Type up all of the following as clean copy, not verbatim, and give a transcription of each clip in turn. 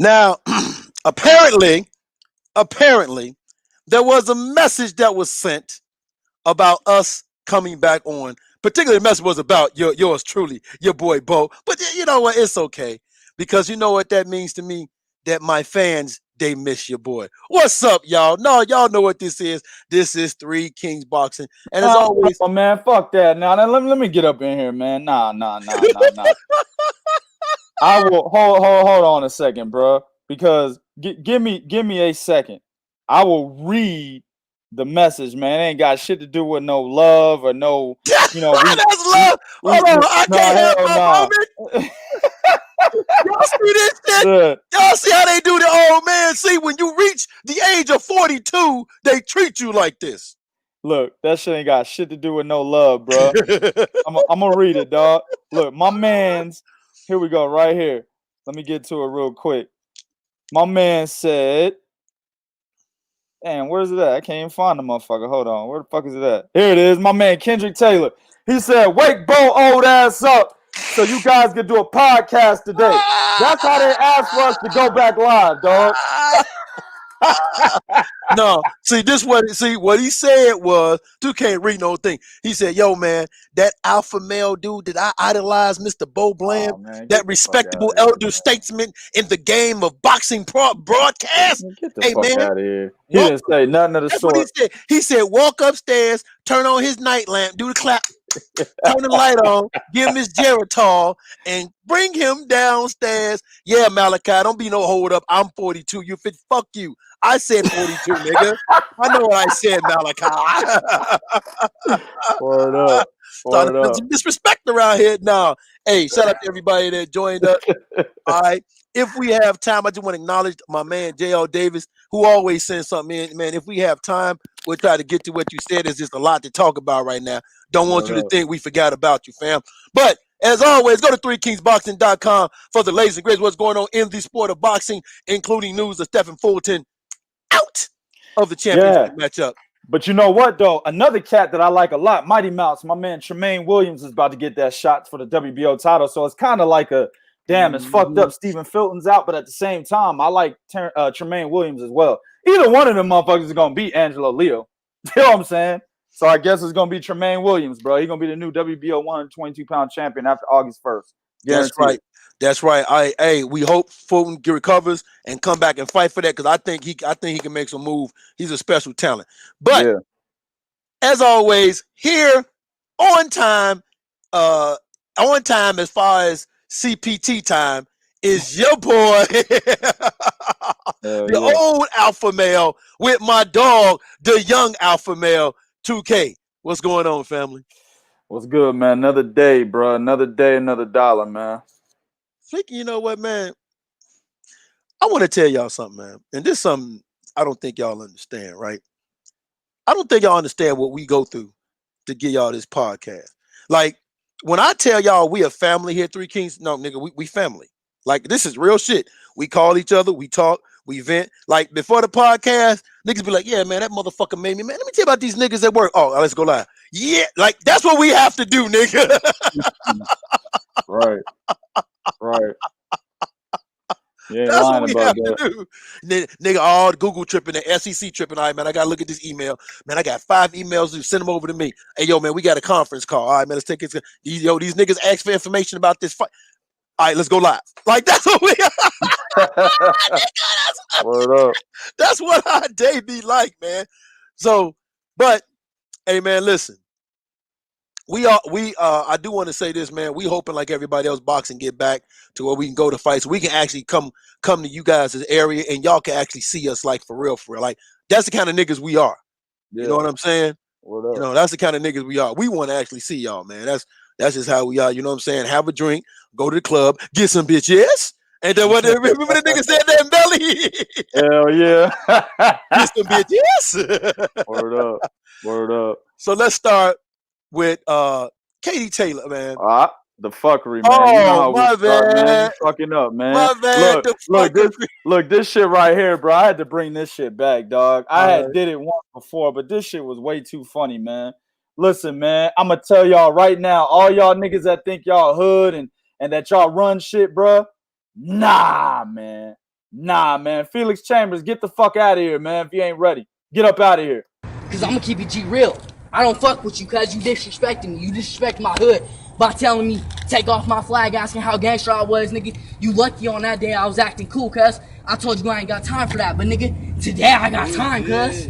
Now, apparently, there was a message that was sent about us coming back on. Particularly, the message was about yours truly, your boy Bo. But you know what? It's okay because you know what that means to me. That my fans they miss your boy. What's up, y'all? No, y'all know what this is. This is Three Kings Boxing, and as always, Oh man, fuck that. Now let me get up in here, man. Nah. I will hold on a second, bro. Because give me a second. I will read the message, man. It ain't got shit to do with no love or no, you know, that's love. Hold on, I nah, can't have hell my nah. moment. Y'all see this shit? Yeah. Y'all see how they do the old man? See, when you reach the age of 42, they treat you like this. Look, that shit ain't got shit to do with no love, bro. I'm gonna read it, dog. Look, my man's. Here we go, right here. Let me get to it real quick. My man said, "Damn, where's it at? I can't even find the motherfucker. Hold on, where the fuck is it at? Here it is. My man Kendrick Taylor. He said, "Wake Bo old ass up, so you guys can do a podcast today." That's how they asked for us to go back live, dog. No, see what he said was, you can't read no thing. He said, "Yo, man, that alpha male dude that I idolize, Mr. Bo Bland, Oh man, that get the fuck out respectable of here, elder statesman in the game of boxing broadcast. man. Get the Hey, fuck man, out of here. He walk." didn't say nothing of the That's what he sort. said. He said, "Walk upstairs, turn on his night lamp, do the clap, turn the light on, give him his Geritol, and bring him downstairs." Yeah, Malachi, don't be no hold up. I'm 42. You fit. Fuck you. I said 42, nigga. I know what I said, Malachi. Word up. Starting Word to feel up. some disrespect around here now. Hey, shout out to everybody that joined us. All right. If we have time, I just want to acknowledge my man JL Davis, who always sends something in. Man, if we have time, we'll try to get to what you said. There's just a lot to talk about right now. Don't want Word you to up. think we forgot about you, fam. But as always, go to threekingsboxing.com for the latest and greatest what's going on in the sport of boxing, including news of Stephen Fulton out of the championship Yeah. matchup. But you know what, though? Another cat that I like a lot, Mighty Mouse, my man Tremaine Williams is about to get that shot for the WBO title. So it's kind of like a, damn, it's fucked Mhm. up. Stephen Fulton's out, but at the same time, I like Tremaine Williams as well. Either one of them motherfuckers is going to beat Angelo Leo. You know what I'm saying? So I guess it's going to be Tremaine Williams, bro. He's going to be the new WBO 122-pound champion after August 1st. That's Guaranteed. right. That's right. We hope Fulton recovers and come back and fight for that because I think he can make some move. He's a special talent. But Yeah. as always, here on time, as far as CPT time is your boy, Hell the yeah. old alpha male with my dog, the young alpha male, 2K. What's going on, family? What's good, man? Another day, bro. Another day, another dollar, man. Speaking, you know what, man? I want to tell y'all something, man. And this is something I don't think y'all understand, right? I don't think y'all understand what we go through to get y'all this podcast. Like, when I tell y'all we a family here, Three Kings, no, nigga, we family. Like, this is real shit. We call each other, we talk, we vent. Like, before the podcast, niggas be like, yeah, man, that motherfucker made me, man. Let me tell you about these niggas at work. Oh, let's go live. Yeah, like, that's what we have to do, nigga. Right. Right. You ain't That's what lying we about have to that. do. Nigga, all Google tripping, the SEC tripping. All right, man, I got to look at this email. Man, I got 5 emails. Send them over to me. Hey, yo, man, we got a conference call. All right, man, let's take it. These niggas ask for information about this fight. All right, let's go live. Like, that's what we Word up. that's what our day be like, man. So, but, hey, man, listen. I do want to say this, man. We hoping like everybody else boxing get back to where we can go to fights. We can actually come to you guys' area and y'all can actually see us like for real. Like, that's the kind of niggas we are. You know Yeah. what I'm saying? Word You up. know, that's the kind of niggas we are. We want to actually see y'all, man. That's just how we are. You know what I'm saying? Have a drink, go to the club, get some bitches. And then what? Remember the nigga said that in Belly? Hell yeah. Get some bitches. Word up. Word up. So let's start with Katie Taylor, man. The fuckery, man. You know Oh, how we my start, man. You bad. fucking up, man. My bad. The fuckery. This shit right here, bro. I had to bring this shit back, dog. I All had right. did it once before, but this shit was way too funny, man. Listen, man, I'm gonna tell y'all right now, all y'all niggas that think y'all hood and that y'all run shit, bro. Nah, man. Nah, man. Felix Chambers, get the fuck out of here, man. If you ain't ready, get up out of here. Cause I'm gonna keep it G real. I don't fuck with you cause you disrespecting me. You disrespect my hood by telling me take off my flag, asking how gangster I was, nigga. You lucky on that day I was acting cool, cuz. I told you I ain't got time for that, but nigga, today I got time, cuz.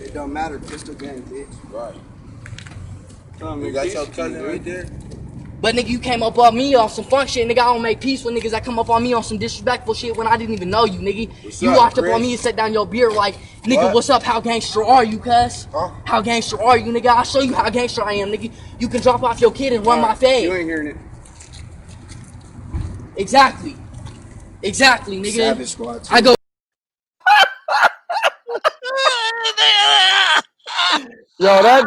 It don't matter, pistol gang, bitch. Right. You got your cousin right there? But nigga, you came up on me on some fun shit, nigga. I don't make peace with niggas that come up on me on some disrespectful shit when I didn't even know you, nigga. You walked up on me and set down your beer like, nigga, what's up? How gangster are you, cuz? How gangster are you, nigga? I'll show you how gangster I am, nigga. You can drop off your kid and run my fade. You ain't hearing it. Exactly, nigga. Savage Squad too. I go. Yo, that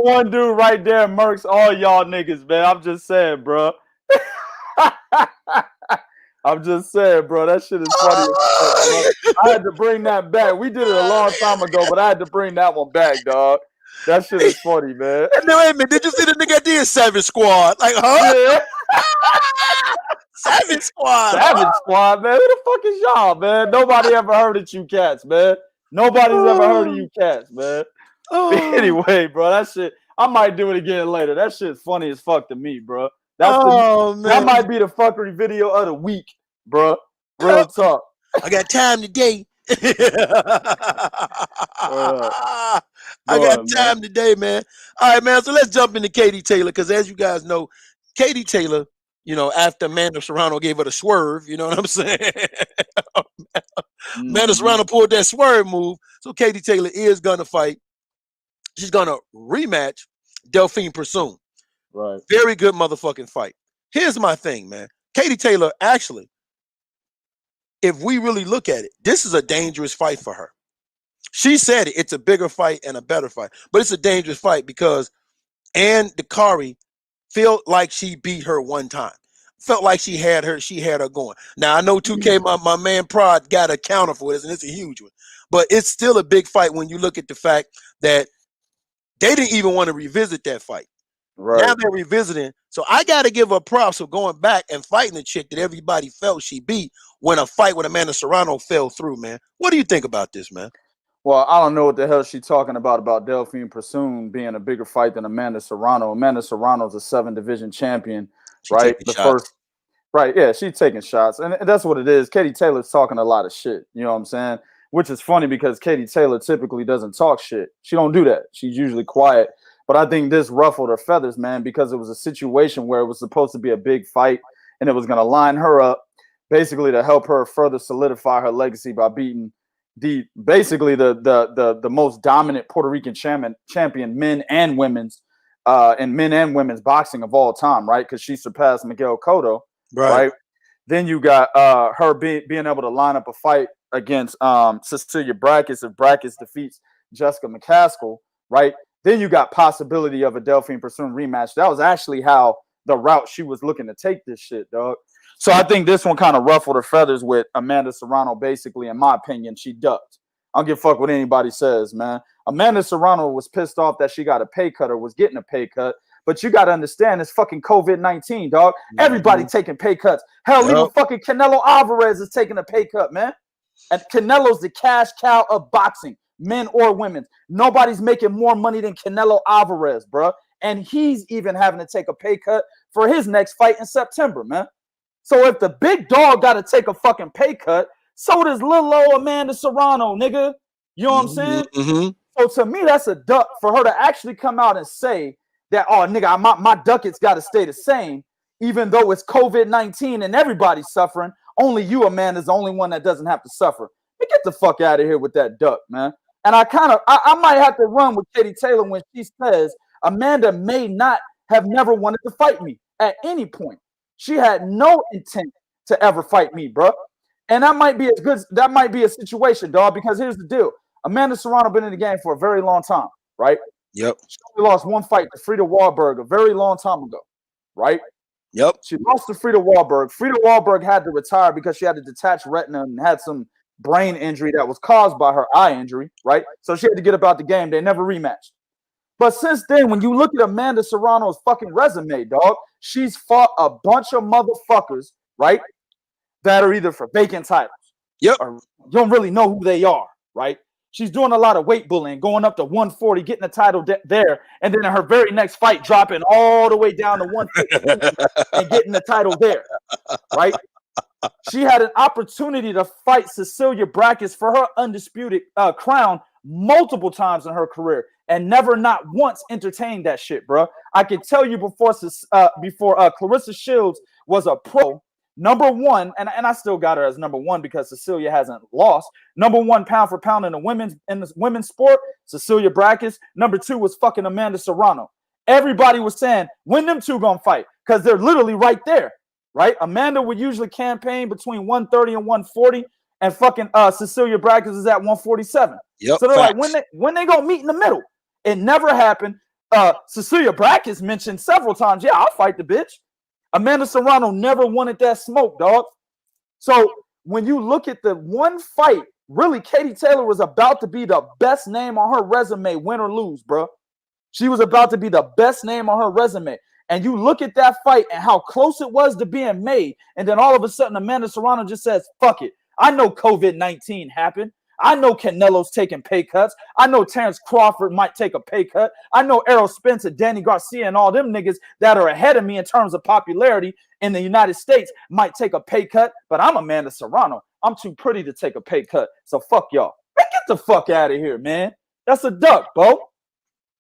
one dude right there murks all y'all niggas, man. I'm just saying, bro. I'm just saying, bro. That shit is funny. I had to bring that back. We did it a long time ago, but I had to bring that one back, dog. That shit is funny, man. No, wait a minute. Did you see the nigga that did Savage Squad? Like, huh? Yeah. Savage Squad. Savage Squad, man. Who the fuck is y'all, man? Nobody ever heard of you cats, man. Nobody's ever heard of you cats, man. Anyway, bro, that shit, I might do it again later. That shit's funny as fuck to me, bro. Man. That might be the fucking video of the week, bro. Real talk. I got time today. I got time today, man. All right, man. So let's jump into Katie Taylor, because as you guys know, Katie Taylor, you know, after Amanda Serrano gave her the swerve, you know what I'm saying? Amanda Serrano pulled that swerve move. So Katie Taylor is gonna fight. She's gonna rematch Delphine Persoon. Right. Very good motherfucking fight. Here's my thing, man. Katie Taylor, actually, if we really look at it, this is a dangerous fight for her. She said it. It's a bigger fight and a better fight, but it's a dangerous fight because Ann Dakari felt like she beat her one time. Felt like she had her going. Now I know 2K, my man Prod got a counter for this, and it's a huge one. But it's still a big fight when you look at the fact that they didn't even want to revisit that fight. Right. Now they're revisiting. So I got to give her props for going back and fighting a chick that everybody felt she beat when a fight with Amanda Serrano fell through, man. What do you think about this, man? Well, I don't know what the hell she's talking about Delphine Persoon being a bigger fight than Amanda Serrano. Amanda Serrano's a 7-division champion, right? Right, yeah, she's taking shots. And that's what it is. Katie Taylor's talking a lot of shit. You know what I'm saying? Which is funny because Katie Taylor typically doesn't talk shit. She don't do that. She's usually quiet. But I think this ruffled her feathers, man, because it was a situation where it was supposed to be a big fight and it was going to line her up basically to help her further solidify her legacy by beating the most dominant Puerto Rican champion men and women's boxing of all time, right? Because she surpassed Miguel Cotto, right? Then you got her being able to line up a fight against Cecilia Brackes if Brackes defeats Jessica McCaskill, right? Then you got possibility of a Delphine Persoon rematch. That was actually how the route she was looking to take this shit, dog. So I think this one kind of ruffled her feathers with Amanda Serrano. Basically, in my opinion, she ducked. I don't give a fuck what anybody says, man. Amanda Serrano was pissed off that she got a pay cut or was getting a pay cut. But you got to understand, it's fucking COVID-19, dog. Everybody taking pay cuts. Hell, even fucking Canelo Alvarez is taking a pay cut, man. And Canelo's the cash cow of boxing, men or women. Nobody's making more money than Canelo Alvarez, bro. And he's even having to take a pay cut for his next fight in September, man. So if the big dog got to take a fucking pay cut, so does little old Amanda Serrano, nigga. You know what I'm saying? Mm-hmm. So to me, that's a duck for her to actually come out and say that, oh, nigga, my ducats got to stay the same, even though it's COVID-19 and everybody's suffering. Only you, Amanda's the only one that doesn't have to suffer. Man, get the fuck out of here with that duck, man. And I might have to run with Katie Taylor when she says Amanda may not have never wanted to fight me at any point. She had no intent to ever fight me, bro. And that might be a situation, dog, because here's the deal. Amanda Serrano been in the game for a very long time, right? Yep. She only lost one fight to Frida Wahlberg a very long time ago, right? Yep. She lost to Frida Wahlberg. Frida Wahlberg had to retire because she had a detached retina and had some brain injury that was caused by her eye injury, right? So she had to get about the game. They never rematched. But since then, when you look at Amanda Serrano's fucking resume, dog, she's fought a bunch of motherfuckers right? That are either for vacant titles. Yep. Or you don't really know who they are, right? She's doing a lot of weight bullying, going up to 140, getting the title there, and then in her very next fight, dropping all the way down to 115 and getting the title there, right? She had an opportunity to fight Cecilia Brækhus for her undisputed crown multiple times in her career and never not once entertained that shit, bro. I can tell you before Clarissa Shields was a pro, number one, and I still got her as number one because Cecilia hasn't lost. Number one pound for pound in the women's sport, Cecilia Brækhus. Number two was fucking Amanda Serrano. Everybody was saying, when them two gonna fight? Because they're literally right there, right? Amanda would usually campaign between 130 and 140, and fucking Cecilia Brækhus is at 147. Yep, so they're facts. like, when they gonna meet in the middle? It never happened. Cecilia Brækhus mentioned several times, yeah, I'll fight the bitch. Amanda Serrano never wanted that smoke, dog. So when you look at the one fight, really, Katie Taylor was about to be the best name on her resume, win or lose, bro. She was about to be the best name on her resume. And you look at that fight and how close it was to being made. And then all of a sudden, Amanda Serrano just says, fuck it. I know COVID-19 happened. I know Canelo's taking pay cuts. I know Terence Crawford might take a pay cut. I know Errol Spence and Danny Garcia and all them niggas that are ahead of me in terms of popularity in the United States might take a pay cut. But I'm Amanda Serrano. I'm too pretty to take a pay cut. So fuck y'all. Man, get the fuck out of here, man. That's a duck, bro.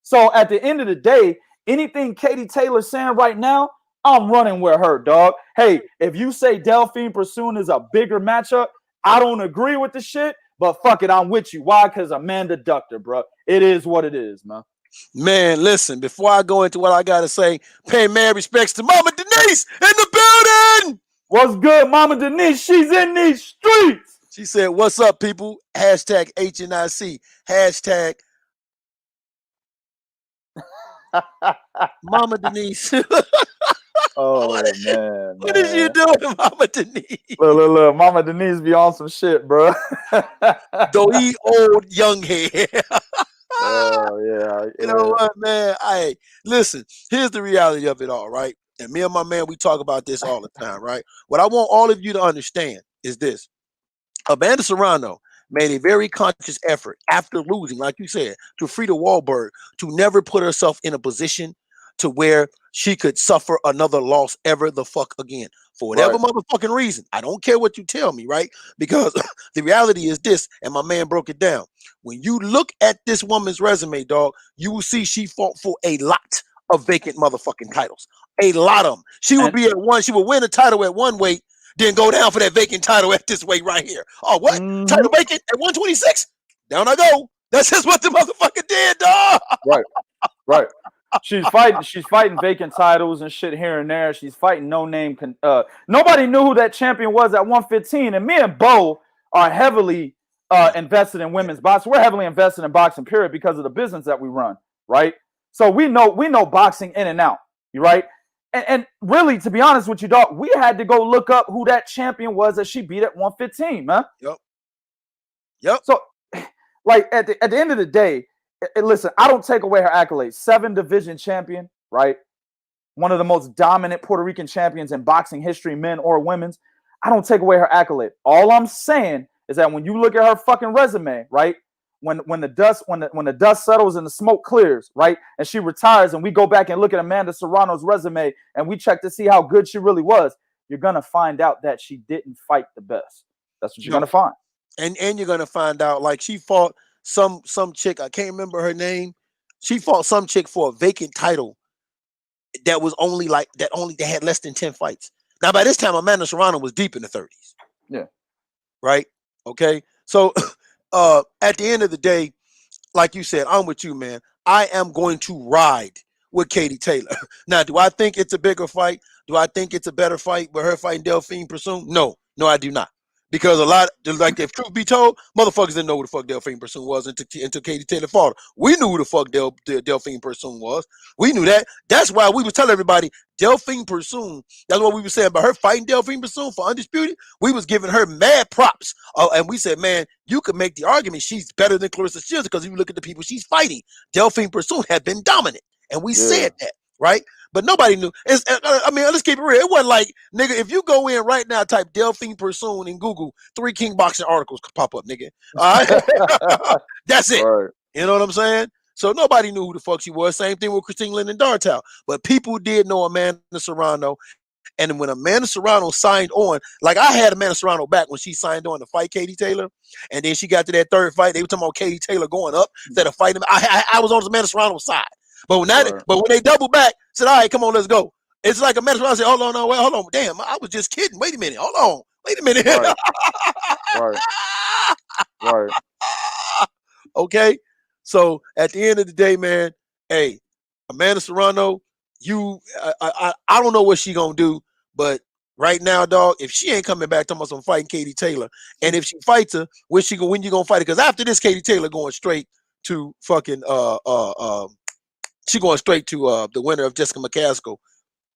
So at the end of the day, anything Katie Taylor's saying right now, I'm running with her, dog. Hey, if you say Delphine Persoon is a bigger matchup, I don't agree with the shit, but fuck it, I'm with you. Why? Because Amanda ducked her, bro. It is what it is, man. Man, listen, before I go into what I got to say, pay mad respects to Mama Denise in the building. What's good, Mama Denise? She's in these streets. She said, what's up, people? Hashtag HNIC. Hashtag Mama Denise. Oh, man. What is you doing, Mama Denise? Look. Mama Denise be on some shit, bro. Though he old young hair. Oh, yeah. You know what, man? Listen, here's the reality of it all, right? And me and my man, we talk about this all the time, right? What I want all of you to understand is this. Amanda Serrano made a very conscious effort after losing, like you said, to Frida Wahlberg, to never put herself in a position to where she could suffer another loss ever the fuck again. For whatever motherfucking reason. I don't care what you tell me, right? Because the reality is this, and my man broke it down. When you look at this woman's resume, dog, you will see she fought for a lot of vacant motherfucking titles. A lot of them. She would be at one, she would win a title at one weight, then go down for that vacant title at this weight right here. Oh, what? Title vacant at 126? Down I go. That's just what the motherfucker did, dog. Right. She's fighting vacant titles and shit here and there. She's fighting no name. Nobody knew who that champion was at 115. And me and Bo are heavily invested in women's boxing. We're heavily invested in boxing, period, because of the business that we run, right? So we know boxing in and out, right? And really, to be honest with you, dog, we had to go look up who that champion was that she beat at 115, man. Yep. So, like, at the end of the day, listen, I don't take away her accolades. 7-division champion, right? One of the most dominant Puerto Rican champions in boxing history, men or women's. I don't take away her accolade. All I'm saying is that when you look at her fucking resume, right? When the dust settles and the smoke clears, right? And she retires, and we go back and look at Amanda Serrano's resume and we check to see how good she really was, you're gonna find out that she didn't fight the best. That's what you're gonna find. And you're gonna find out, like, she fought some chick, I can't remember her name. She fought some chick for a vacant title that was only that had less than 10 fights. Now by this time Amanda Serrano was deep in the 30s. Yeah. Right? Okay. So at the end of the day, like you said, I'm with you, man. I am going to ride with Katie Taylor. Now, do I think it's a bigger fight? Do I think it's a better fight with her fighting Delphine Persoon? No, I do not. Because a lot, like, if truth be told, motherfuckers didn't know who the fuck Delphine Persoon was until Katie Taylor fought her. We knew who the fuck Delphine Persoon was. We knew that. That's why we was telling everybody Delphine Persoon. That's what we were saying about her fighting Delphine Persoon for Undisputed. We was giving her mad props. And we said, man, you could make the argument she's better than Clarissa Shields because if you look at the people she's fighting, Delphine Persoon had been dominant. And we said that, right? but nobody knew. I mean, let's keep it real. It wasn't like, nigga, if you go in right now, type Delphine Pursoon in Google, 3 King boxing articles could pop up, nigga. All right? That's it. Right. You know what I'm saying? So nobody knew who the fuck she was. Same thing with Christine Linden Dartow. But people did know Amanda Serrano. And when Amanda Serrano signed on, like I had Amanda Serrano back when she signed on to fight Katie Taylor, and then she got to that third fight. They were talking about Katie Taylor going up instead of fighting. I was on Amanda Serrano's side, but when they doubled back, said, "All right, come on, let's go." It's like Amanda Serrano said, "Hold on, no, wait, hold on, damn, I was just kidding. Wait a minute, hold on, wait a minute." Right. Okay, so at the end of the day, man, hey, Amanda Serrano, I don't know what she gonna do, but right now, dog, if she ain't coming back, talking about some fighting Katie Taylor, and if she fights her, when you gonna fight her? Because after this, Katie Taylor going straight to fucking she going straight to the winner of Jessica McCaskill.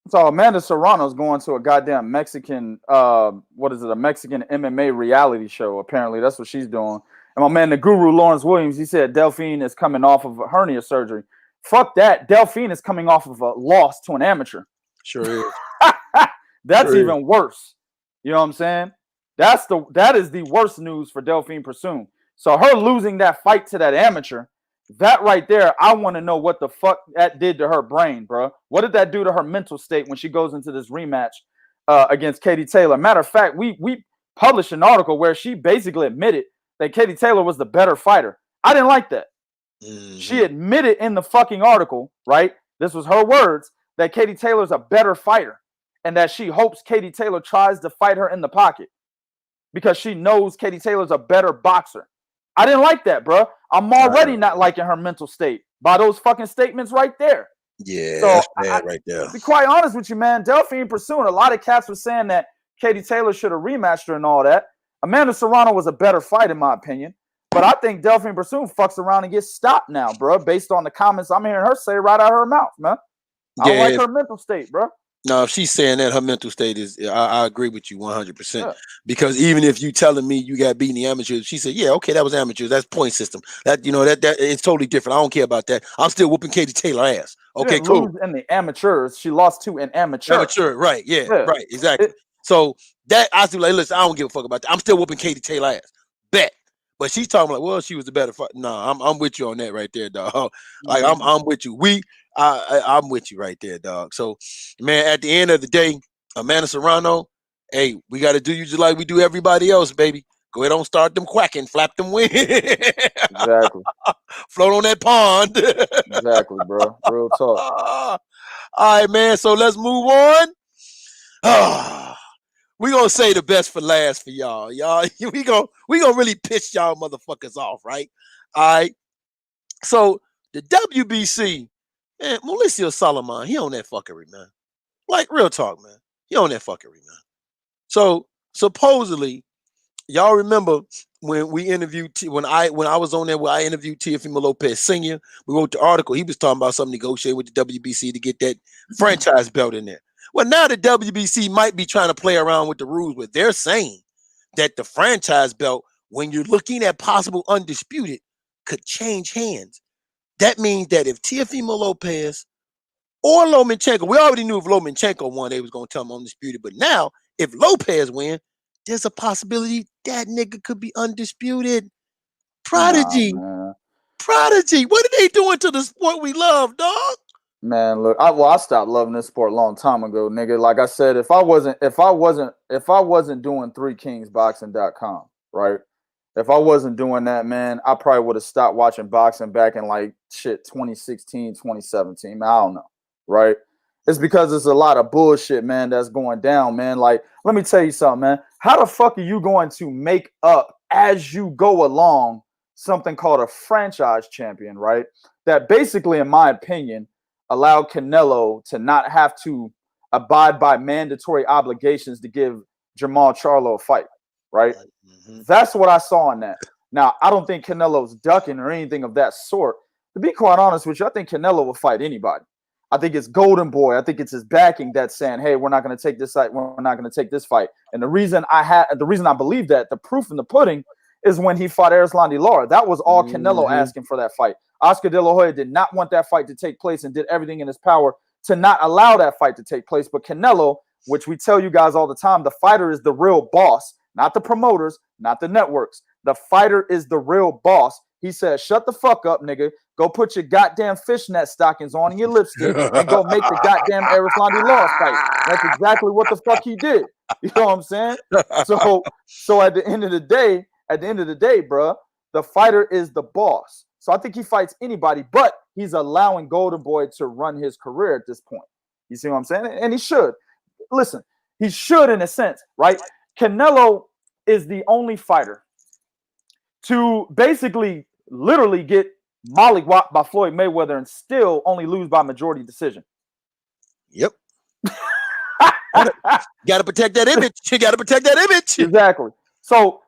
So Amanda Serrano's going to a goddamn Mexican what is it, a Mexican MMA reality show. Apparently that's what she's doing. And my man, the guru Lawrence Williams, he said Delphine is coming off of a hernia surgery. Fuck that. Delphine is coming off of a loss to an amateur. Sure is. That's even worse. You know what I'm saying? That is the worst news for Delphine Pursoon. So her losing that fight to that amateur, that right there, I want to know what the fuck that did to her brain, bro. What did that do to her mental state when she goes into this rematch against Katie Taylor? Matter of fact, we published an article where she basically admitted that Katie Taylor was the better fighter. I didn't like that. Mm-hmm. She admitted in the fucking article, right? This was her words, that Katie Taylor's a better fighter and that she hopes Katie Taylor tries to fight her in the pocket because she knows Katie Taylor's a better boxer. I didn't like that, bro. I'm already not liking her mental state by those fucking statements right there. Yeah, so that's bad right there. To be quite honest with you, man, Delphine Pursoon, a lot of cats were saying that Katie Taylor should have rematched her and all that. Amanda Serrano was a better fight, in my opinion. But I think Delphine Pursoon fucks around and gets stopped now, bro, based on the comments I'm hearing her say right out of her mouth, man. I don't like her mental state, bro. No, if she's saying that, her mental state is, I agree with you 100%. Yeah. Because even if you telling me you got beaten the amateurs, she said, yeah, okay, that was amateurs. That's point system. That, you know, that it's totally different. I don't care about that. I'm still whooping Katie Taylor ass. Okay, cool. Lose in the amateurs, she lost to an amateur. Amateur, right? Yeah, right, exactly. So that I was like, listen, I don't give a fuck about that. I'm still whooping Katie Taylor ass. Bet. But she's talking like, well, she was the better fighter. No, I'm with you on that right there, dog. Like I'm with you. I'm with you right there, dog. So, man, at the end of the day, Amanda Serrano, hey, we got to do you just like we do everybody else, baby. Go ahead, don't start them quacking, flap them wings. Exactly. Float on that pond. Exactly, bro. Real talk. All right, man. So let's move on. We're gonna say the best for last for y'all. We gonna really piss y'all motherfuckers off, right? All right. So the WBC, man, Mauricio Solomon, he on that fuckery, man. Like real talk, man. He on that fuckery, man. So supposedly, y'all remember when we interviewed when I was on there where I interviewed Teofimo Lopez Sr. We wrote the article. He was talking about something negotiated with the WBC to get that franchise belt in there. Well, now the WBC might be trying to play around with the rules, but they're saying that the franchise belt, when you're looking at possible undisputed, could change hands. That means that if Teofimo Lopez or Lomachenko, we already knew if Lomachenko won, they was going to tell him undisputed. But now, if Lopez win, there's a possibility that nigga could be undisputed. Prodigy. Prodigy. What are they doing to the sport we love, dog? Man, look, I stopped loving this sport a long time ago, nigga. Like I said, if I wasn't doing 3kingsboxing.com, right? If I wasn't doing that, man, I probably would have stopped watching boxing back in like 2016, 2017. Man, I don't know, right? It's because there's a lot of bullshit, man, that's going down, man. Like, let me tell you something, man. How the fuck are you going to make up as you go along something called a franchise champion, right? That basically, in my opinion, allowed Canelo to not have to abide by mandatory obligations to give Jamal Charlo a fight, right? Mm-hmm. That's what I saw in that. Now, I don't think Canelo's ducking or anything of that sort. To be quite honest with you, I think Canelo will fight anybody. I think it's Golden Boy. I think it's his backing that's saying, hey, we're not going to take this fight. We're not going to take this fight. And the reason I believe that, the proof in the pudding, is when he fought Erislandy Lara. That was all Canelo asking for that fight. Oscar De La Hoya did not want that fight to take place and did everything in his power to not allow that fight to take place. But Canelo, which we tell you guys all the time, the fighter is the real boss, not the promoters, not the networks. The fighter is the real boss. He says, shut the fuck up, nigga. Go put your goddamn fishnet stockings on and your lipstick and go make the goddamn Erislandy Laws fight. That's exactly what the fuck he did. You know what I'm saying? So at the end of the day, bruh, the fighter is the boss. So I think he fights anybody, but he's allowing Golden Boy to run his career at this point. You see what I'm saying? And he should. Listen, he should in a sense, right? Canelo is the only fighter to basically literally get mollywopped by Floyd Mayweather and still only lose by majority decision. Yep. Gotta protect that image. You gotta protect that image. Exactly. So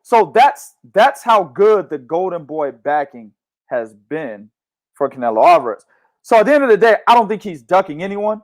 that's how good the Golden Boy backing has been for Canelo Alvarez. So at the end of the day, I don't think he's ducking anyone,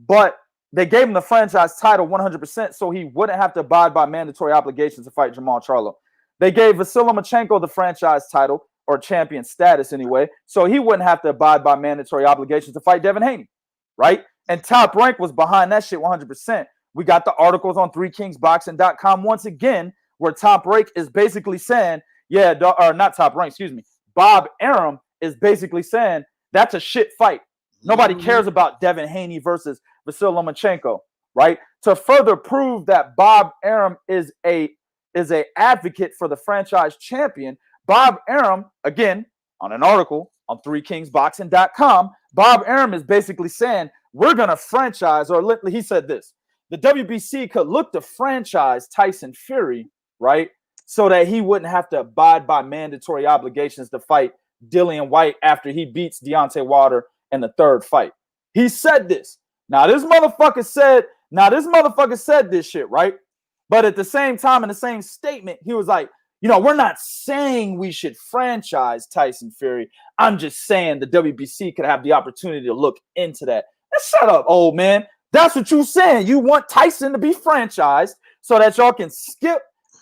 but they gave him the franchise title 100% so he wouldn't have to abide by mandatory obligations to fight Jamal Charlo. They gave Vasyl Lomachenko the franchise title, or champion status anyway, so he wouldn't have to abide by mandatory obligations to fight Devin Haney, right? And Top Rank was behind that shit 100%. We got the articles on 3kingsboxing.com once again, where Top Rank is basically saying, not Top Rank, excuse me, Bob Arum is basically saying that's a shit fight. Nobody cares about Devin Haney versus Vasyl Lomachenko, right? To further prove that Bob Arum is a advocate for the franchise champion, Bob Arum, again, on an article on 3kingsboxing.com, Bob Arum is basically saying, we're going to franchise, or he said this, the WBC could look to franchise Tyson Fury, right, so that he wouldn't have to abide by mandatory obligations to fight Dillian White after he beats Deontay Wilder in the third fight. He said this. Now, this motherfucker said this shit, right? But at the same time, in the same statement, he was like, we're not saying we should franchise Tyson Fury. I'm just saying the WBC could have the opportunity to look into that. And shut up, old man. That's what you're saying. You want Tyson to be franchised so that y'all can skip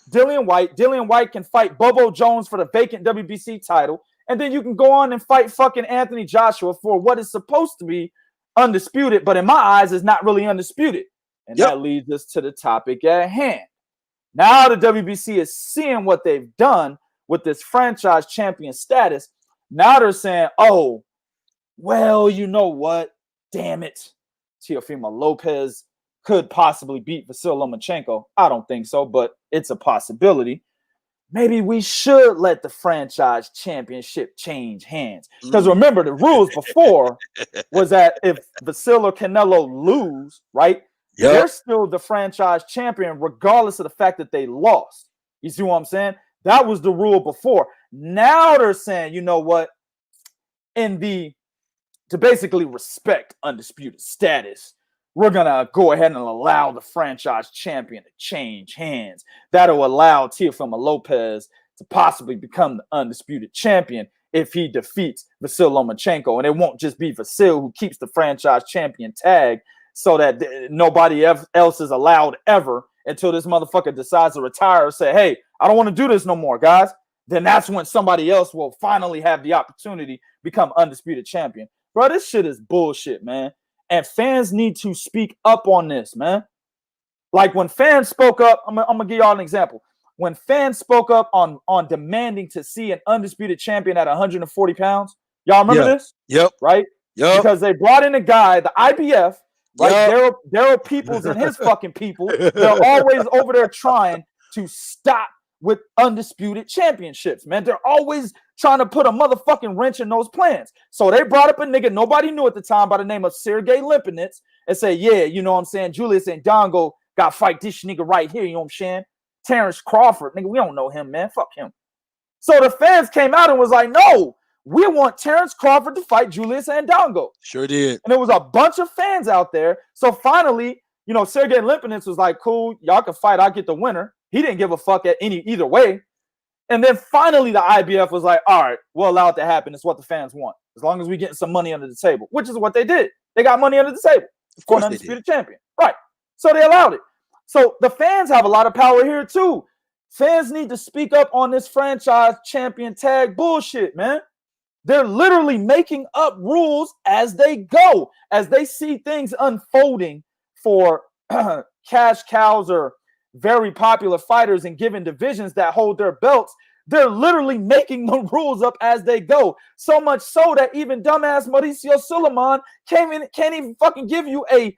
Dillian White. Dillian White can fight Bobo Jones for the vacant WBC title. And then you can go on and fight fucking Anthony Joshua for what is supposed to be undisputed, but in my eyes is not really undisputed. And that leads us to the topic at hand. Now the WBC is seeing what they've done with this franchise champion status. Now they're saying, oh, well, you know what? Damn it. Teofimo Lopez could possibly beat Vasyl Lomachenko. I don't think so, but it's a possibility. Maybe we should let the franchise championship change hands. Because remember, the rules before was that if Vasyl or Canelo lose, right, they're still the franchise champion regardless of the fact that they lost. You see what I'm saying? That was the rule before. Now they're saying, you know what? To basically respect undisputed status, we're going to go ahead and allow the franchise champion to change hands. That'll allow Teofimo Lopez to possibly become the undisputed champion if he defeats Vasyl Lomachenko. And it won't just be Vasyl who keeps the franchise champion tag so that nobody else is allowed ever until this motherfucker decides to retire or say, hey, I don't want to do this no more, guys. Then that's when somebody else will finally have the opportunity to become undisputed champion. Bro, this shit is bullshit, man. And fans need to speak up on this, man. Like when fans spoke up, I'm going to give y'all an example. When fans spoke up on demanding to see an undisputed champion at 140 pounds, y'all remember this? Yep. Right? Yep. Because they brought in a guy, the IBF, right? Daryl Peoples and his fucking people, they're always over there trying to stop with undisputed championships, man. They're always trying to put a motherfucking wrench in those plans. So they brought up a nigga nobody knew at the time by the name of Sergey Lipinets and say, yeah, you know what I'm saying? Julius Indongo got to fight this nigga right here, you know what I'm saying? Terence Crawford, nigga, we don't know him, man. Fuck him. So the fans came out and was like, no, we want Terence Crawford to fight Julius Indongo. Sure did. And there was a bunch of fans out there. So finally, Sergey Lipinets was like, cool, y'all can fight, I'll get the winner. He didn't give a fuck at either way. And then finally the IBF was like, all right, we'll allow it to happen. It's what the fans want. As long as we getting some money under the table, which is what they did. They got money under the table. Of course, undisputed champion. Right. So they allowed it. So the fans have a lot of power here too. Fans need to speak up on this franchise champion tag bullshit, man. They're literally making up rules as they go, as they see things unfolding for cash cows or very popular fighters in given divisions that hold their belts. They're literally making the rules up as they go. So much so that even dumbass Mauricio Suleiman can't even fucking give you a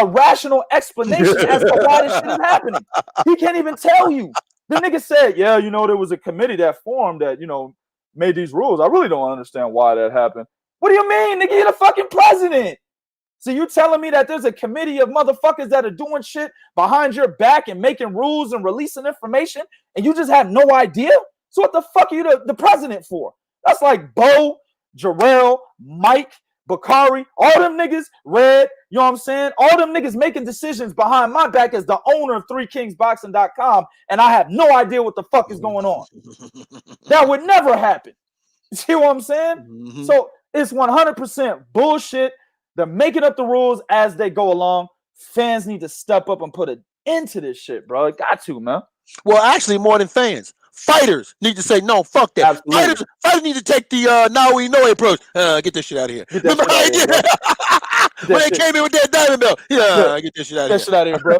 rational explanation as to why this shit is happening. He can't even tell you. The nigga said, yeah, there was a committee that formed that, made these rules. I really don't understand why that happened. What do you mean, nigga? You're the fucking president. So you telling me that there's a committee of motherfuckers that are doing shit behind your back and making rules and releasing information, and you just have no idea? So what the fuck are you the president for? That's like Bo, Jarrell, Mike, Bakari, all them niggas, Red, you know what I'm saying? All them niggas making decisions behind my back as the owner of 3kingsboxing.com, and I have no idea what the fuck is going on. That would never happen. You see what I'm saying? Mm-hmm. So it's 100% bullshit. They're making up the rules as they go along. Fans need to step up and put an end to this shit, bro. Got to, man. Well, actually, more than fans. Fighters need to say, no, fuck that. Fighters need to take the now we know approach. Get this shit out of here. Remember how he did when they came in with that diamond belt? Yeah, get this shit out of here. Get shit out of here, bro.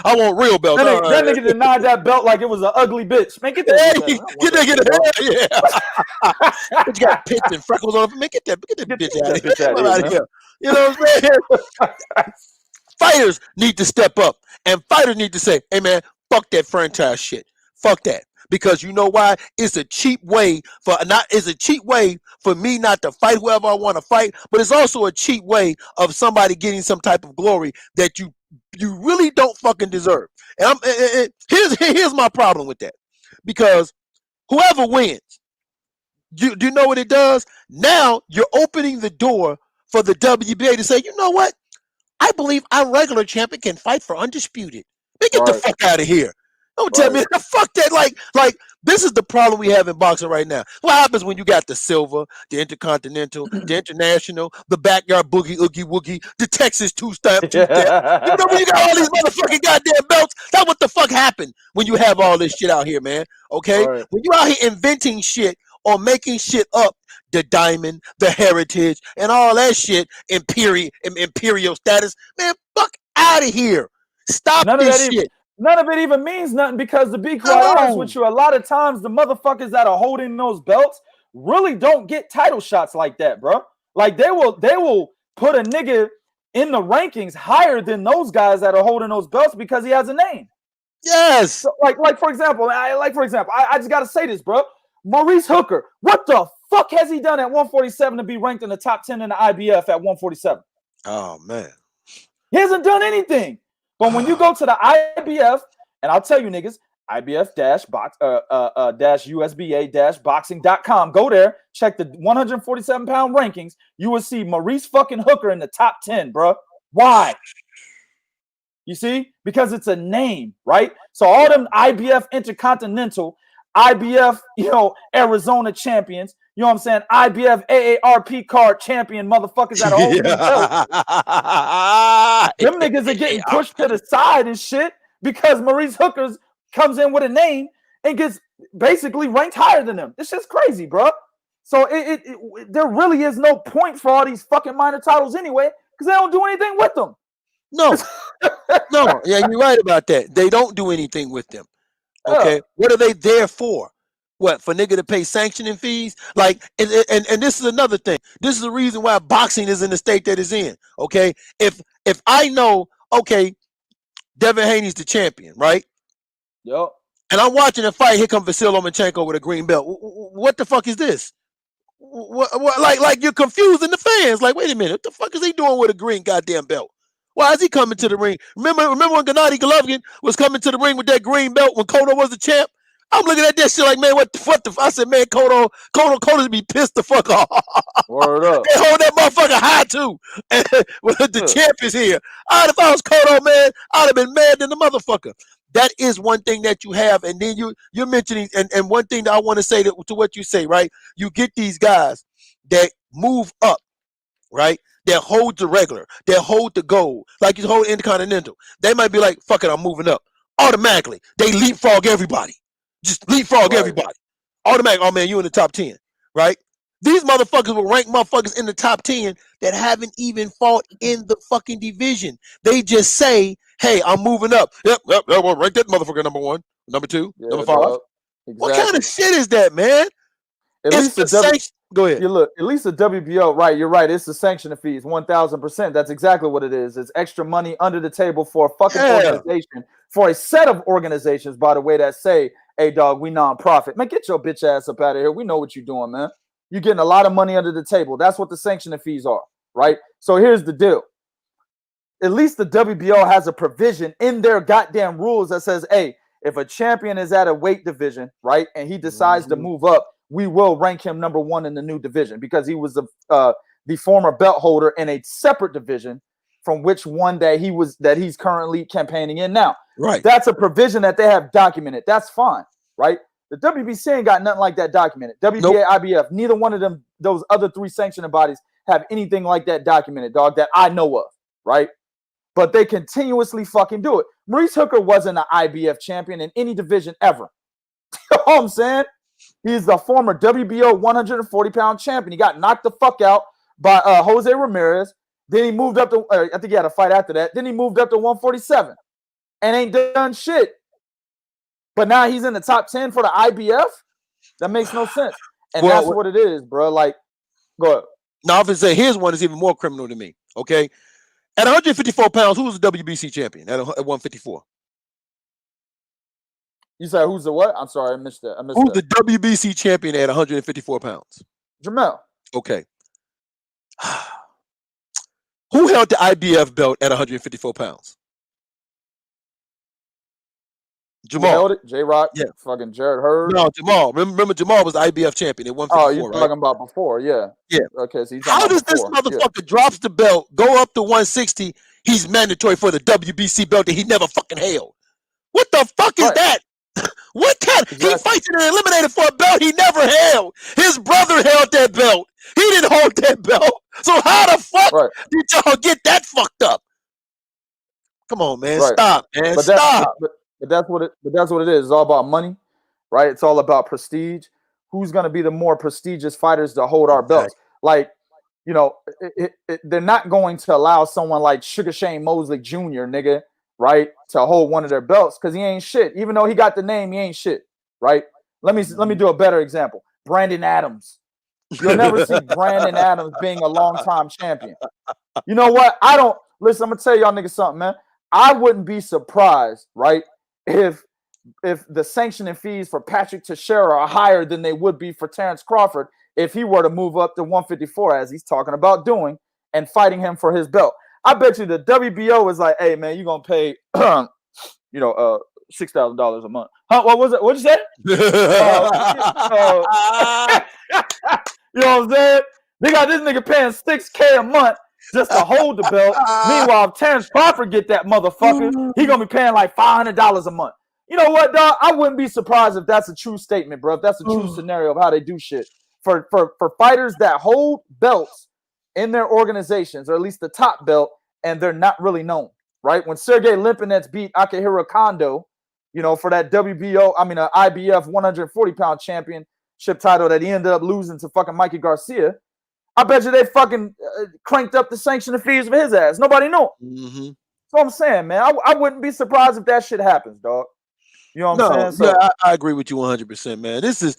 I want real belts. That nigga denied that belt like it was an ugly bitch. Man, get that. Get that. Yeah. You got pits and freckles on it. Man, get that bitch out of here. You know what I'm saying? Fighters need to step up, and fighters need to say, hey, man, fuck that franchise shit. Fuck that. Because you know why? It's a cheap way for me not to fight whoever I want to fight, but it's also a cheap way of somebody getting some type of glory that you really don't fucking deserve. And here's my problem with that. Because whoever wins, do you know what it does? Now you're opening the door for the WBA to say, you know what? I believe our regular champion can fight for undisputed. Man, get the fuck out of here. Don't tell me fuck that. Like this is the problem we have in boxing right now. What happens when you got the silver, the intercontinental, the international, the backyard boogie, oogie woogie, the Texas two-step? You know when you got all these motherfucking goddamn belts? That's what the fuck happened when you have all this shit out here, man. Okay? Right. When you out here inventing shit or making shit up, the diamond, the heritage, and all that shit, imperial status, man, fuck out of here. Stop this shit. None of it even means nothing because to be quite honest with you, a lot of times the motherfuckers that are holding those belts really don't get title shots like that, bro. Like they will put a nigga in the rankings higher than those guys that are holding those belts because he has a name. Yes. So like for example, I just gotta say this, bro. Maurice Hooker, what the fuck has he done at 147 to be ranked in the top 10 in the IBF at 147? Oh man. He hasn't done anything. But when you go to the IBF, and I'll tell you niggas, IBF-USBA-boxing.com. Go there, check the 147-pound rankings. You will see Maurice fucking Hooker in the top 10, bro. Why? You see? Because it's a name, right? So all them IBF Intercontinental, IBF, Arizona champions, you know what I'm saying? IBF AARP card champion motherfuckers that are holding them niggas are getting pushed to the side and shit because Maurice Hooker comes in with a name and gets basically ranked higher than them. It's just crazy, bro. So there really is no point for all these fucking minor titles anyway because they don't do anything with them. No. Yeah, you're right about that. They don't do anything with them. Okay, what are they there for? What, for nigga to pay sanctioning fees? Like, and this is another thing. This is the reason why boxing is in the state that it's in. Okay, if I know, okay, Devin Haney's the champion, right? Yep. And I'm watching a fight. Here comes Vasyl Lomachenko with a green belt. What the fuck is this? What like you're confusing the fans. Like, wait a minute, what the fuck is he doing with a green goddamn belt? Why is he coming to the ring? Remember when Gennady Golovkin was coming to the ring with that green belt when Cotto was the champ? I'm looking at that shit like, man, what the I said, man, Cotto be pissed the fuck off. Word up. They hold that motherfucker high too. And the champ is here. If I was Cotto, man, I'd have been mad than the motherfucker. That is one thing that you have, and then you're mentioning, and one thing that I want to say to what you say, right? You get these guys that move up, right? That hold the regular, that hold the gold, like you hold Intercontinental. They might be like, fuck it, I'm moving up. Automatically, they leapfrog everybody. Just leapfrog everybody. Automatic. Oh man, you in the top 10, right? These motherfuckers will rank motherfuckers in the top 10 that haven't even fought in the fucking division. They just say, hey, I'm moving up. Yep, well, rank that motherfucker number 1, number 2, number 5. Dog. Exactly. What kind of shit is that, man? At least the sanction. Go ahead. You look, at least the WBO, right? You're right. It's the sanctioning fees, 1,000%. That's exactly what it is. It's extra money under the table for a fucking organization, for a set of organizations, by the way, that say, hey, dog, we non-profit. Man, get your bitch ass up out of here. We know what you're doing, man. You're getting a lot of money under the table. That's what the sanctioning fees are, right? So here's the deal. At least the WBO has a provision in their goddamn rules that says, hey, if a champion is at a weight division, right, and he decides to move up, we will rank him number 1 in the new division because he was the former belt holder in a separate division from which one that he's currently campaigning in now. Right. That's a provision that they have documented. That's fine, right? The WBC ain't got nothing like that documented. WBA, nope. IBF, neither one of them, those other 3 sanctioning bodies have anything like that documented, dog, that I know of, right? But they continuously fucking do it. Maurice Hooker wasn't an IBF champion in any division ever. You know what I'm saying? He's the former WBO 140-pound champion. He got knocked the fuck out by Jose Ramirez. Then he moved up to, I think he had a fight after that. Then he moved up to 147 and ain't done shit. But now he's in the top 10 for the IBF? That makes no sense. And that's what it is, bro. Like, go ahead. Now, if I say here's one that's even more criminal to me, okay? At 154 pounds, who was the WBC champion at 154? You said who's the what? I'm sorry, I missed that. Who's the WBC champion at 154 pounds? Jamel. Okay. Who held the IBF belt at 154 pounds? Jamal. Who held it? J-Rock? Yeah. Fucking Jared Hurd? No, Jamal. Remember Jamal was the IBF champion at 154, Oh, you're talking about before, yeah. Yeah. Okay, so how does this motherfucker drops the belt, go up to 160, he's mandatory for the WBC belt that he never fucking held? What the fuck is that? What kind? Exactly. He fights and eliminated for a belt he never held. His brother held that belt. He didn't hold that belt. So how the fuck did y'all get that fucked up? Come on, man. Stop, man. But stop. But that's what it is. It's all about money, right? It's all about prestige. Who's going to be the more prestigious fighters to hold our belts? Like, you know, they're not going to allow someone like Sugar Shane Mosley Jr., nigga, right, to hold one of their belts because he ain't shit. Even though he got the name, he ain't shit, right? Let me do a better example. Brandon Adams. You'll never see Brandon Adams being a long-time champion. You know what? Listen, I'm going to tell y'all niggas something, man. I wouldn't be surprised, right, if the sanctioning fees for Patrick Teixeira are higher than they would be for Terence Crawford if he were to move up to 154, as he's talking about doing, and fighting him for his belt. I bet you the WBO is like, hey, man, you're going to pay, $6,000 a month. Huh? What was it? What'd you say? You know what I'm saying? They got this nigga paying $6K a month just to hold the belt. Meanwhile, if Terence Crawford get that motherfucker, he going to be paying like $500 a month. You know what, dog? I wouldn't be surprised if that's a true statement, bro. If that's a true scenario of how they do shit. For fighters that hold belts in their organizations, or at least the top belt, and they're not really known, right? When Sergey Limpinets beat Akihiro Kondo, you know, for that IBF 140-pound championship title that he ended up losing to fucking Mikey Garcia, I bet you they fucking cranked up the sanctioning fees for his ass. Nobody knew him. Mm-hmm. So I'm saying, man, I wouldn't be surprised if that shit happens, dog. You know what I'm saying? So, yeah, I agree with you 100%, man. This is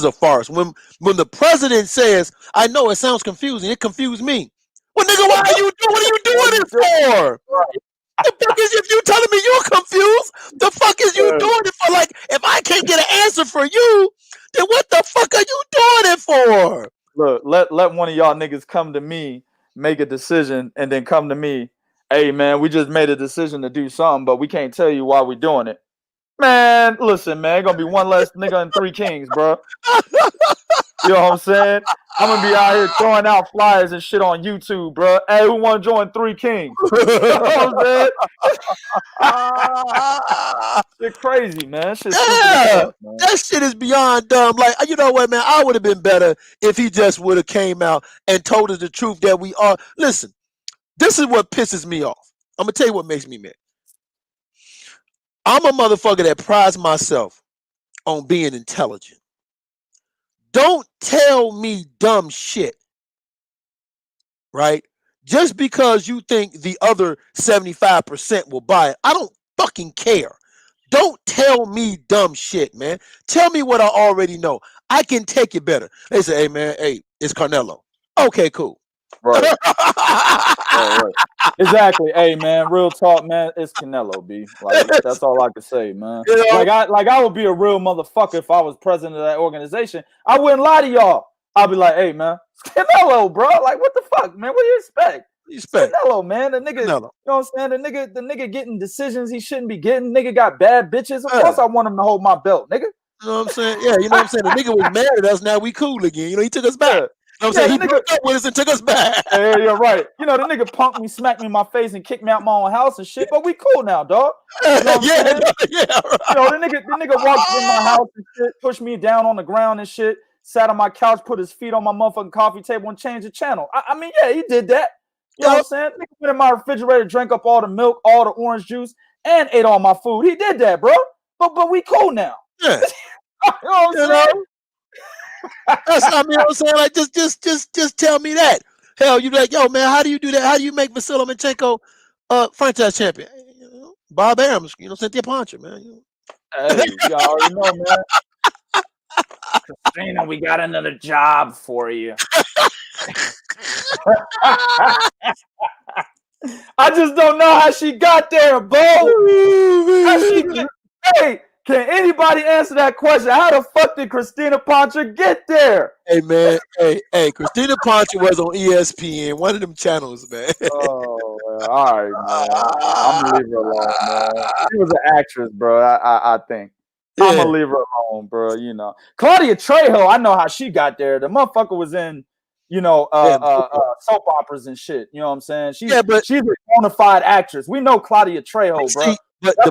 a farce. When the president says, I know it sounds confusing, it confused me. Well, nigga, what are you doing it for? The fuck is, if you telling me you're confused, the fuck is you doing it for? Like, if I can't get an answer for you, then what the fuck are you doing it for? Look, let one of y'all niggas come to me, make a decision, and then come to me. Hey, man, we just made a decision to do something, but we can't tell you why we're doing it. Man, listen, man, gonna be one less nigga in Three Kings, bro. You know what I'm saying? I'm gonna be out here throwing out flyers and shit on YouTube, bro. Hey, who want to join Three Kings? You know what I'm saying? Shit crazy, man. That shit is beyond dumb. Like, you know what, man? I would have been better if he just would have came out and told us the truth that we are. Listen, this is what pisses me off. I'm gonna tell you what makes me mad. I'm a motherfucker that prides myself on being intelligent. Don't tell me dumb shit, right? Just because you think the other 75% will buy it. I don't fucking care. Don't tell me dumb shit, man. Tell me what I already know. I can take it better. They say, hey, man, hey, it's Carnelo. Okay, cool. Right. Right. Exactly. Hey, man, real talk, man. It's Canelo, B. Like, that's all I can say, man. You know? Like I would be a real motherfucker if I was president of that organization. I wouldn't lie to y'all. I'd be like, hey, man, it's Canelo, bro. Like, what the fuck, man? What do you expect? Canelo, man. The nigga, Canelo. you know what I'm saying? The nigga getting decisions he shouldn't be getting. Nigga got bad bitches. Of course I want him to hold my belt, nigga. You know what I'm saying? Yeah, you know what I'm saying? The nigga was mad at us. Now we cool again. You know, he took us back. Yeah. You know what I'm saying? He nigga, broke up with us and took us back. Yeah, you're right. You know, the nigga punked me, smacked me in my face, and kicked me out my own house and shit. But we cool now, dog. You know what I'm saying? Yeah, right. You know, the nigga walked in my house and shit, pushed me down on the ground and shit, sat on my couch, put his feet on my motherfucking coffee table, and changed the channel. I mean, yeah, he did that. You know what I'm saying? Nigga went in my refrigerator, drank up all the milk, all the orange juice, and ate all my food. He did that, bro. But we cool now. Yeah. You know what I'm saying? That's I mean, you know what I'm saying? Like, just tell me that. Hell, you be like, yo, man, how do you do that? How do you make Vasily Lomachenko franchise champion? You know, Bob Arams, you know, Cynthia Poncher, man. You know. Hey, you already know, man. Christina, we got another job for you. I just don't know how she got there, Bo. Hey, can anybody answer that question? How the fuck did Christina Poncher get there? Hey, man. Hey, Christina Poncher was on ESPN, one of them channels, man. Oh, well, all right, man. I'm gonna leave her alone, man. She was an actress, bro. I think. Yeah. I'm gonna leave her alone, bro. You know, Claudia Trejo. I know how she got there. The motherfucker was in, you know, soap operas and shit. You know what I'm saying? She's a bona fide actress. We know Claudia Trejo, bro.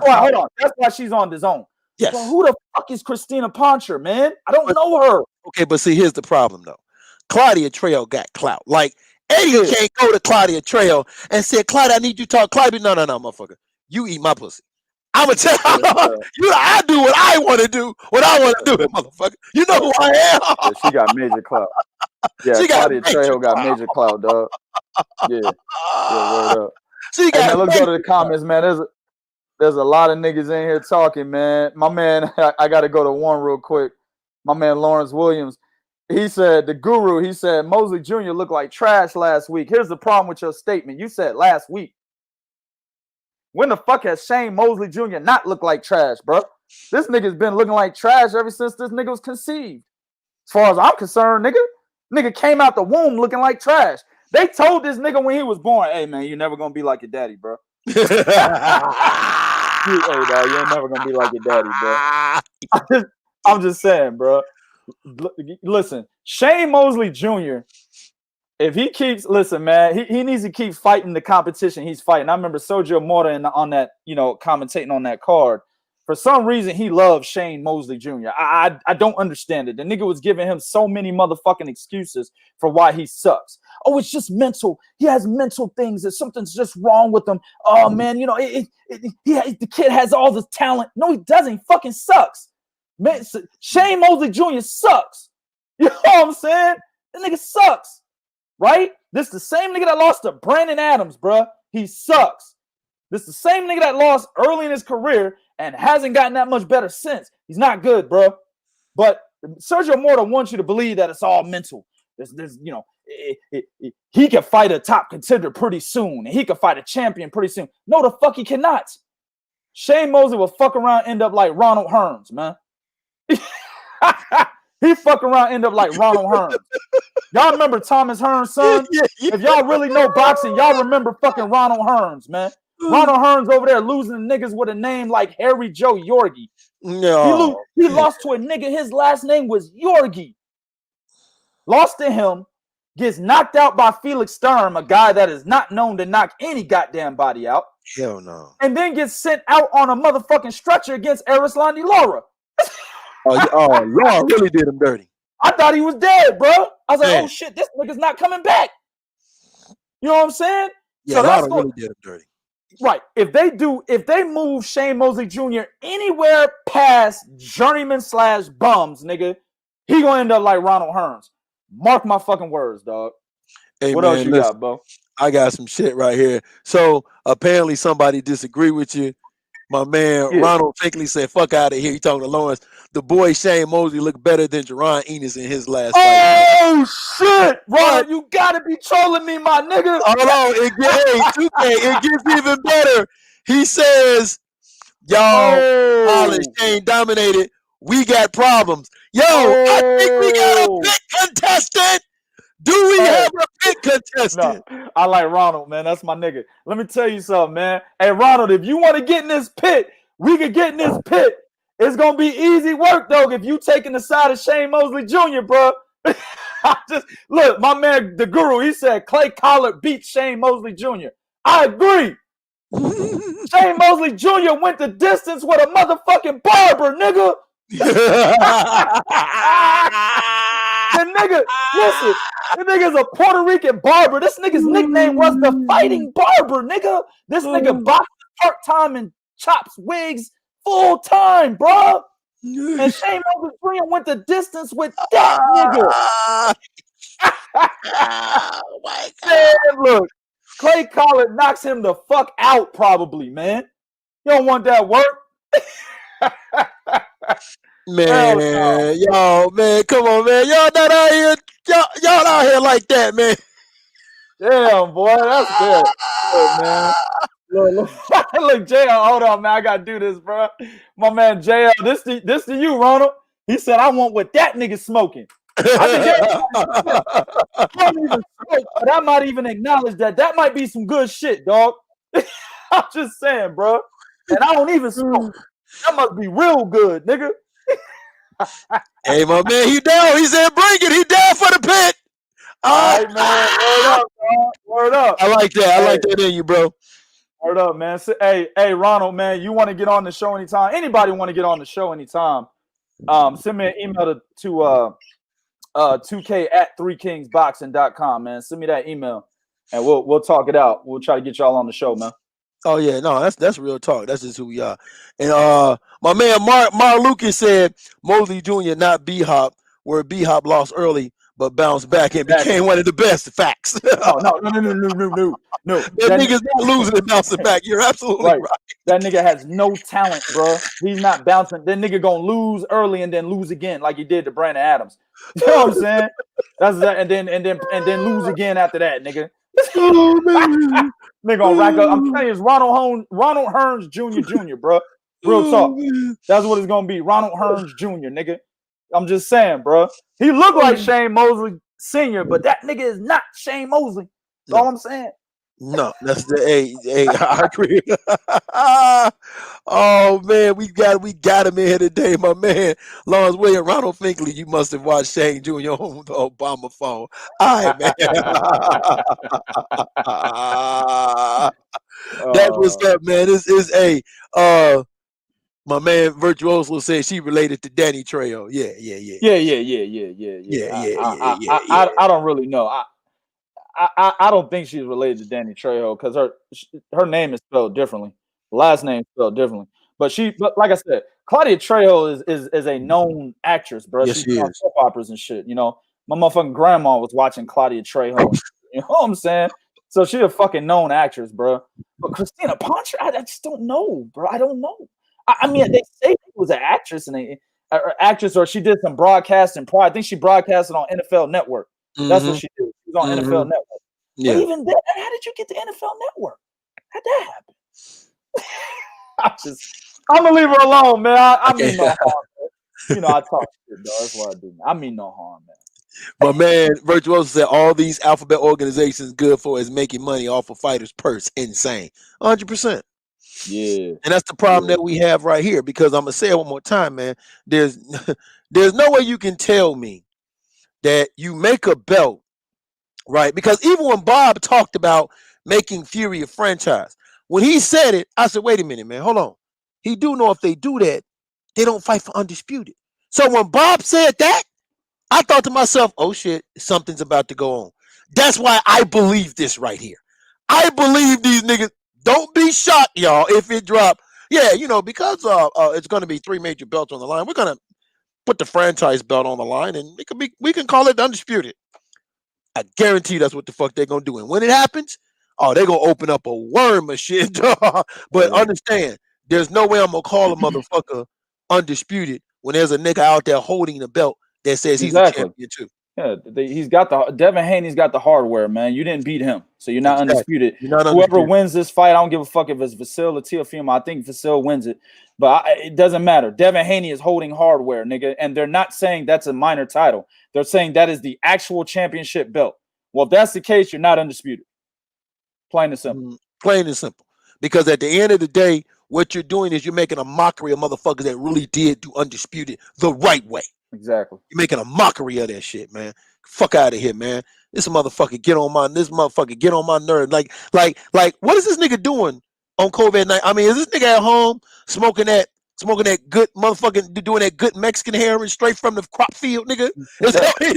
Hold on. That's why she's on DAZN. Yes. Well, who the fuck is Christina Poncher, man? I don't know her. Okay, but see, here's the problem, though. Claudia Trejo got clout. Like, Eddie can't go to Claudia Trejo and say, Claudia, I need you to talk. Claudia, no, motherfucker. You eat my pussy. I'm going to tell you, I do what I want to do, what I want to do, motherfucker. You know who I am. Yeah, she got major clout. Yeah, Claudia Trejo got major clout, dog. Yeah, word up. Hey, man, let's go to the comments, man. There's a lot of niggas in here talking, man. My man, I got to go to one real quick. My man, Lawrence Williams, he said, the guru, he said, Mosley Jr. looked like trash last week. Here's the problem with your statement. You said last week. When the fuck has Shane Mosley Jr. not looked like trash, bro? This nigga's been looking like trash ever since this nigga was conceived. As far as I'm concerned, nigga came out the womb looking like trash. They told this nigga when he was born, hey, man, you're never going to be like your daddy, bro. Hey, dog, you're never gonna be like your daddy, bro. I'm just saying, bro. Listen, Shane Mosley Jr. If he keeps, listen, man, he needs to keep fighting the competition he's fighting. I remember Sergio Mora on that, you know, commentating on that card. For some reason, he loves Shane Mosley Jr. I don't understand it. The nigga was giving him so many motherfucking excuses for why he sucks. Oh, it's just mental. He has mental things. That something's just wrong with him. Oh, man, you know, the kid has all the talent. No, he doesn't. He fucking sucks. Man, Shane Mosley Jr. sucks. You know what I'm saying? The nigga sucks, right? This the same nigga that lost to Brandon Adams, bro. He sucks. This the same nigga that lost early in his career and hasn't gotten that much better since. He's not good, bro. But Sergio Mora wants you to believe that it's all mental. There's you know, he can fight a top contender pretty soon, and he can fight a champion pretty soon. No, the fuck he cannot. Shane Mosley will fuck around, end up like Ronald Hearns, man. He fuck around, end up like Ronald Hearns. Y'all remember Thomas Hearns' son? If y'all really know boxing, y'all remember fucking Ronald Hearns, man. Ronald Hearns over there losing niggas with a name like Harry Joe Yorgi. No, he lost to a nigga. His last name was Yorgi. Lost to him, gets knocked out by Felix Sturm, a guy that is not known to knock any goddamn body out. Hell no. And then gets sent out on a motherfucking stretcher against Arislandi Lara. Laura really did him dirty. I thought he was dead, bro. I was like, oh shit, this nigga's not coming back. You know what I'm saying? Yeah, so Laura really did him dirty. Right. If they move Shane Mosley Jr. anywhere past journeyman / bums, nigga, he gonna end up like Ronald Hearns. Mark my fucking words, dog. Hey, What man, else you listen, got, Bo? I got some shit right here. So apparently somebody disagree with you. My man Yeah. Ronald Finkley said, "Fuck out of here." You talking to Lawrence? The boy Shane Mosley looked better than Jerron Enos in his last fight. Oh shit, Ronald, you gotta be trolling me, my nigga. Hold on, it gets even better. He says, "Y'all, Shane dominated. We got problems. Yo, I think we got a pit contestant. Do we have a pit contestant?" No, I like Ronald, man. That's my nigga. Let me tell you something, man. Hey, Ronald, if you want to get in this pit, we can get in this pit. It's gonna be easy work, though, if you taking the side of Shane Mosley Jr., bro. Look, my man, the guru, he said Clay Collard beat Shane Mosley Jr. I agree. Shane Mosley Jr. went the distance with a motherfucking barber, nigga. The nigga, listen, the nigga's a Puerto Rican barber. This nigga's nickname was the Fighting Barber, nigga. This nigga boxes part-time and chops wigs full-time, bro. And Shane Mosley Jr. went the distance with that nigga. Oh my God. Man, look, Clay Collard knocks him the fuck out, probably, man. You don't want that work? Man, y'all, man, come on, man. Y'all not out here. Y'all out here like that, man. Damn, boy, that's good. Look, man. Look, JL, hold on, man. I gotta do this, bro. My man JL, this to you, Ronald. He said, I want what that nigga smoking. I don't even smoke, but I might even acknowledge that might be some good shit, dog. I'm just saying, bro. And I don't even smoke. That must be real good, nigga. Hey, my man, he down. He said, bring it. He down for the pit. All right, man. Word up, dog. Word up. I like that. I like that in you, bro. Word up, man. So, hey, Ronald, man, you want to get on the show anytime? Anybody want to get on the show anytime? Send me an email to 2k@3kingsboxing.com, man. Send me that email, and we'll talk it out. We'll try to get y'all on the show, man. Oh yeah, no, that's real talk. That's just who we are. And my man Mark Lucas said Mosley Jr. not B-Hop, where B-Hop lost early but bounced back and became one of the best. Facts. No. That nigga's not losing and bouncing back. You're absolutely right. That nigga has no talent, bro. He's not bouncing. That nigga gonna lose early and then lose again, like he did to Brandon Adams. You know what I'm saying? That's that, and then lose again after that, nigga. Oh, man. Nigga gonna rack up. I'm telling you, it's Ronald Hearns Jr., bro. Real talk. That's what it's gonna be. Ronald Hearns Jr., nigga. I'm just saying, bro. He looked like Shane Mosley Sr., but that nigga is not Shane Mosley. That's all I'm saying. No, that's the hey, I agree. Oh man, we got him in here today, my man. Lawrence William, Ronald Finkley. You must have watched Shane Jr. on the Obama phone. All right, man. That's what's up, man. This is my man Virtuoso said she related to Danny Trejo. Yeah. I don't really know. I don't think she's related to Danny Trejo because her name is spelled differently. Last name is spelled differently. But like I said, Claudia Trejo is a known actress, bro. Yes, She's on soap operas and shit. You know, my motherfucking grandma was watching Claudia Trejo. You know what I'm saying? So she's a fucking known actress, bro. But Christina Poncher, I just don't know, bro. I don't know. I mean, they say she was an actress or she did some broadcasting. I think she broadcasted on NFL Network. That's what she did. She was on NFL Network. Yeah. But even then, how did you get to NFL Network? How'd that happen? I'm gonna leave her alone, man. I mean no harm, man. You know, I talk shit, though. That's what I do. I mean no harm, man. My man Virtuoso said all these alphabet organizations good for is making money off of fighters' purse. Insane. 100%. Yeah. And that's the problem that we have right here, because I'm gonna say it one more time, man. There's no way you can tell me that you make a belt, right? Because even when Bob talked about making Fury a franchise, when he said it, I said, wait a minute, man, hold on. He do know if they do that, they don't fight for Undisputed. So when Bob said that, I thought to myself, oh shit, something's about to go on. That's why I believe this right here. I believe these niggas. Don't be shocked, y'all, if it drop. Yeah, you know, because it's going to be 3 major belts on the line. We're going to put the franchise belt on the line, and we can call it undisputed. I guarantee that's what the fuck they're gonna do. And when it happens, oh, they're gonna open up a worm of shit. But understand, there's no way I'm gonna call a motherfucker undisputed when there's a nigga out there holding the belt that says he's a champion too. Yeah, he's got Devin Haney's got the hardware, man. You didn't beat him, so you're not undisputed. You're not Whoever undisputed. wins this fight, I don't give a fuck if it's Vasil or Teofimo. I think Vasil wins it, but it doesn't matter. Devin Haney is holding hardware, nigga, and they're not saying that's a minor title. They're saying that is the actual championship belt. Well, if that's the case, you're not undisputed. Plain and simple. Plain and simple. Because at the end of the day, what you're doing is you're making a mockery of motherfuckers that really did do undisputed the right way. Exactly. You're making a mockery of that shit, man. Fuck out of here, man. This motherfucker get on my nerve. Like, what is this nigga doing on COVID night? I mean, is this nigga at home smoking that good motherfucking, doing that good Mexican heroin straight from the crop field, nigga? Is that what he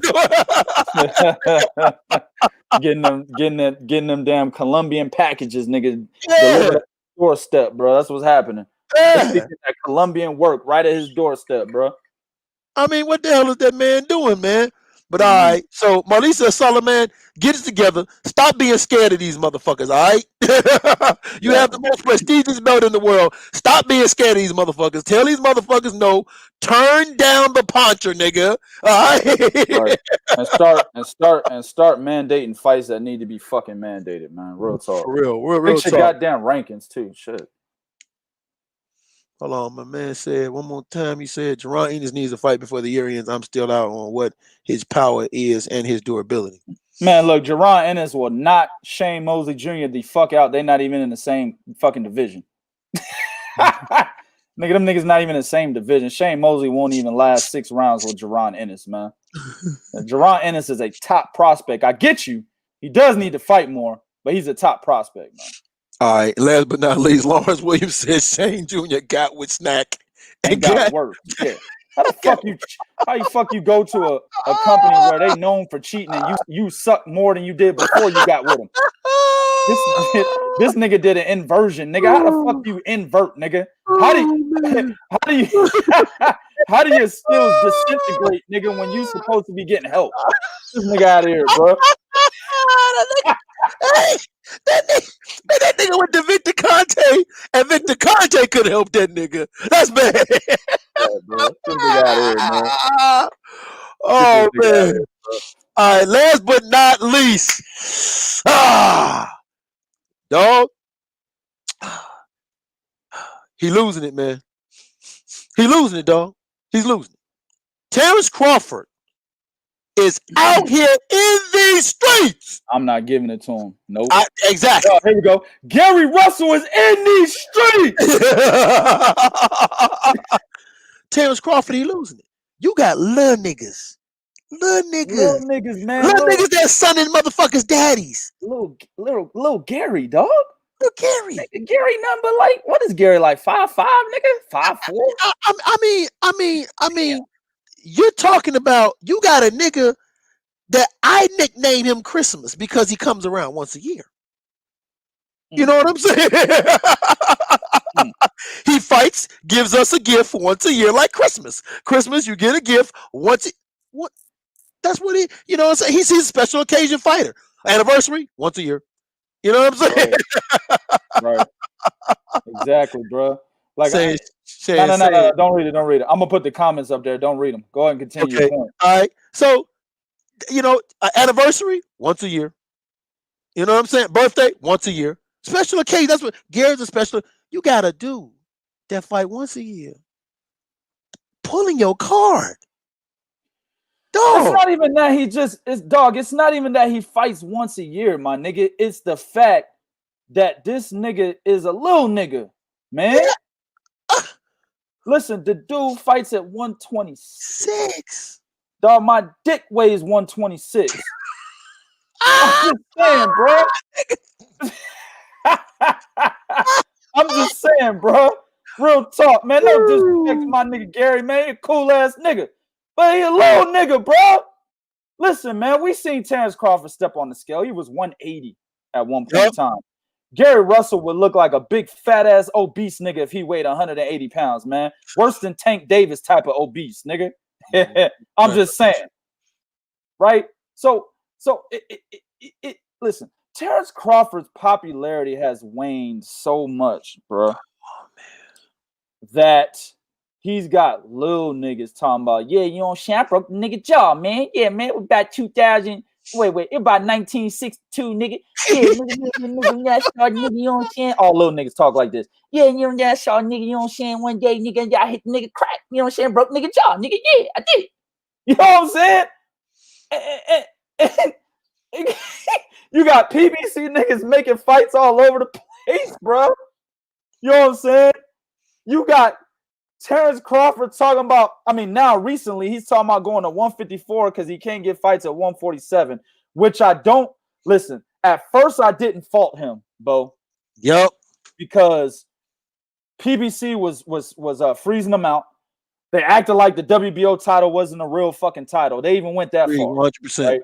doing? getting them damn Colombian packages, nigga. Yeah. Doorstep, bro. That's what's happening. Yeah. That Colombian work right at his doorstep, bro. I mean, what the hell is that man doing, man? But all right, so Marlisa Solomon, get it together. Stop being scared of these motherfuckers, all right? You have the most prestigious belt in the world. Stop being scared of these motherfuckers. Tell these motherfuckers no. Turn down the puncher, nigga. All right? And start mandating fights that need to be fucking mandated, man. Real talk. For real Fix talk. your goddamn rankings too. Shit. Hold on, my man said one more time. He said Jerron Enos needs a fight before the year ends. I'm still out on what his power is and his durability. Man, look, Jerron Ennis will knock Shane Mosley Jr. the fuck out. They're not even in the same fucking division. Nigga, them niggas not even in the same division. Shane Mosley won't even last 6 rounds with Jerron Ennis, man. Jerron Ennis is a top prospect. I get you. He does need to fight more, but he's a top prospect, man. All right, last but not least, Lawrence Williams said Shane Jr. got with snack and got work. Yeah. How you go to a company where they known for cheating and you suck more than you did before you got with them? This nigga did an inversion, nigga. How the fuck you invert, nigga? How do your skills disintegrate, nigga, when you supposed to be getting help? This nigga out of here, bro. That nigga went to Victor Conte, and Victor Conte could help that nigga. That's bad. Yeah, bro. This nigga out of here, man. Oh, man. All right, last but not least. Dog. He losing it, man. He losing it, dog. He's losing it. Terence Crawford is out here in these streets. I'm not giving it to him. Nope. Exactly. Oh, here we go. Gary Russell is in these streets. Terence Crawford, he losing it. You got little niggas. Little niggas, man. Little niggas that son and motherfuckers' daddies. Little Gary, dog. Little Gary. Gary number, like, what is Gary, like 5'5", nigga? 5'4"? I mean, you're talking about, you got a nigga that I nickname him Christmas because he comes around once a year. You know what I'm saying? He fights, gives us a gift once a year, like Christmas. Christmas, you get a gift once. What? That's what he. You know what I'm saying? He's a special occasion fighter. Anniversary once a year. You know what I'm saying? Right. Exactly, bro. Like, no, don't read it. Don't read it. I'm gonna put the comments up there. Don't read them. Go ahead and continue your point. All right. So, you know, anniversary once a year. You know what I'm saying? Birthday once a year. Special occasion. That's what Gary's a special. You gotta do that fight once a year. Pulling your card. Dog. It's not even that it's not even that he fights once a year, my nigga. It's the fact that this nigga is a little nigga, man. Yeah. Listen, the dude fights at 126. Dog, my dick weighs 126. I'm just saying, bro. I'm just saying, bro. Real talk, man. No disrespect to my nigga Gary, man. He a cool ass nigga. But he a little nigga, bro. Listen, man, we seen Terence Crawford step on the scale. He was 180 at one point in time. Gary Russell would look like a big fat ass obese nigga if he weighed 180 pounds, man. Worse than Tank Davis type of obese, nigga. I'm just saying, right? So listen, Terence Crawford's popularity has waned so much, bro, that he's got little niggas talking about, yeah, you know, I broke the nigga jaw, man. Yeah, man, it was about 2000. Wait, it about 1962, nigga. Yeah, nigga, that shot, nigga, you know what I'm saying? All little niggas talk like this. Yeah, you know that shot, nigga, you know what I'm saying? One day, nigga, I hit the nigga crack, you know what I'm saying? Broke nigga jaw, nigga, yeah, I did it. You know what I'm saying? And you got PBC niggas making fights all over the place, bro. You know what I'm saying? You got Terence Crawford talking about, I mean, now recently he's talking about going to 154 because he can't get fights at 147, which I don't listen. At first, I didn't fault him, Bo. Yep. Because PBC was freezing them out. They acted like the WBO title wasn't a real fucking title. They even went that far. 100%. Right?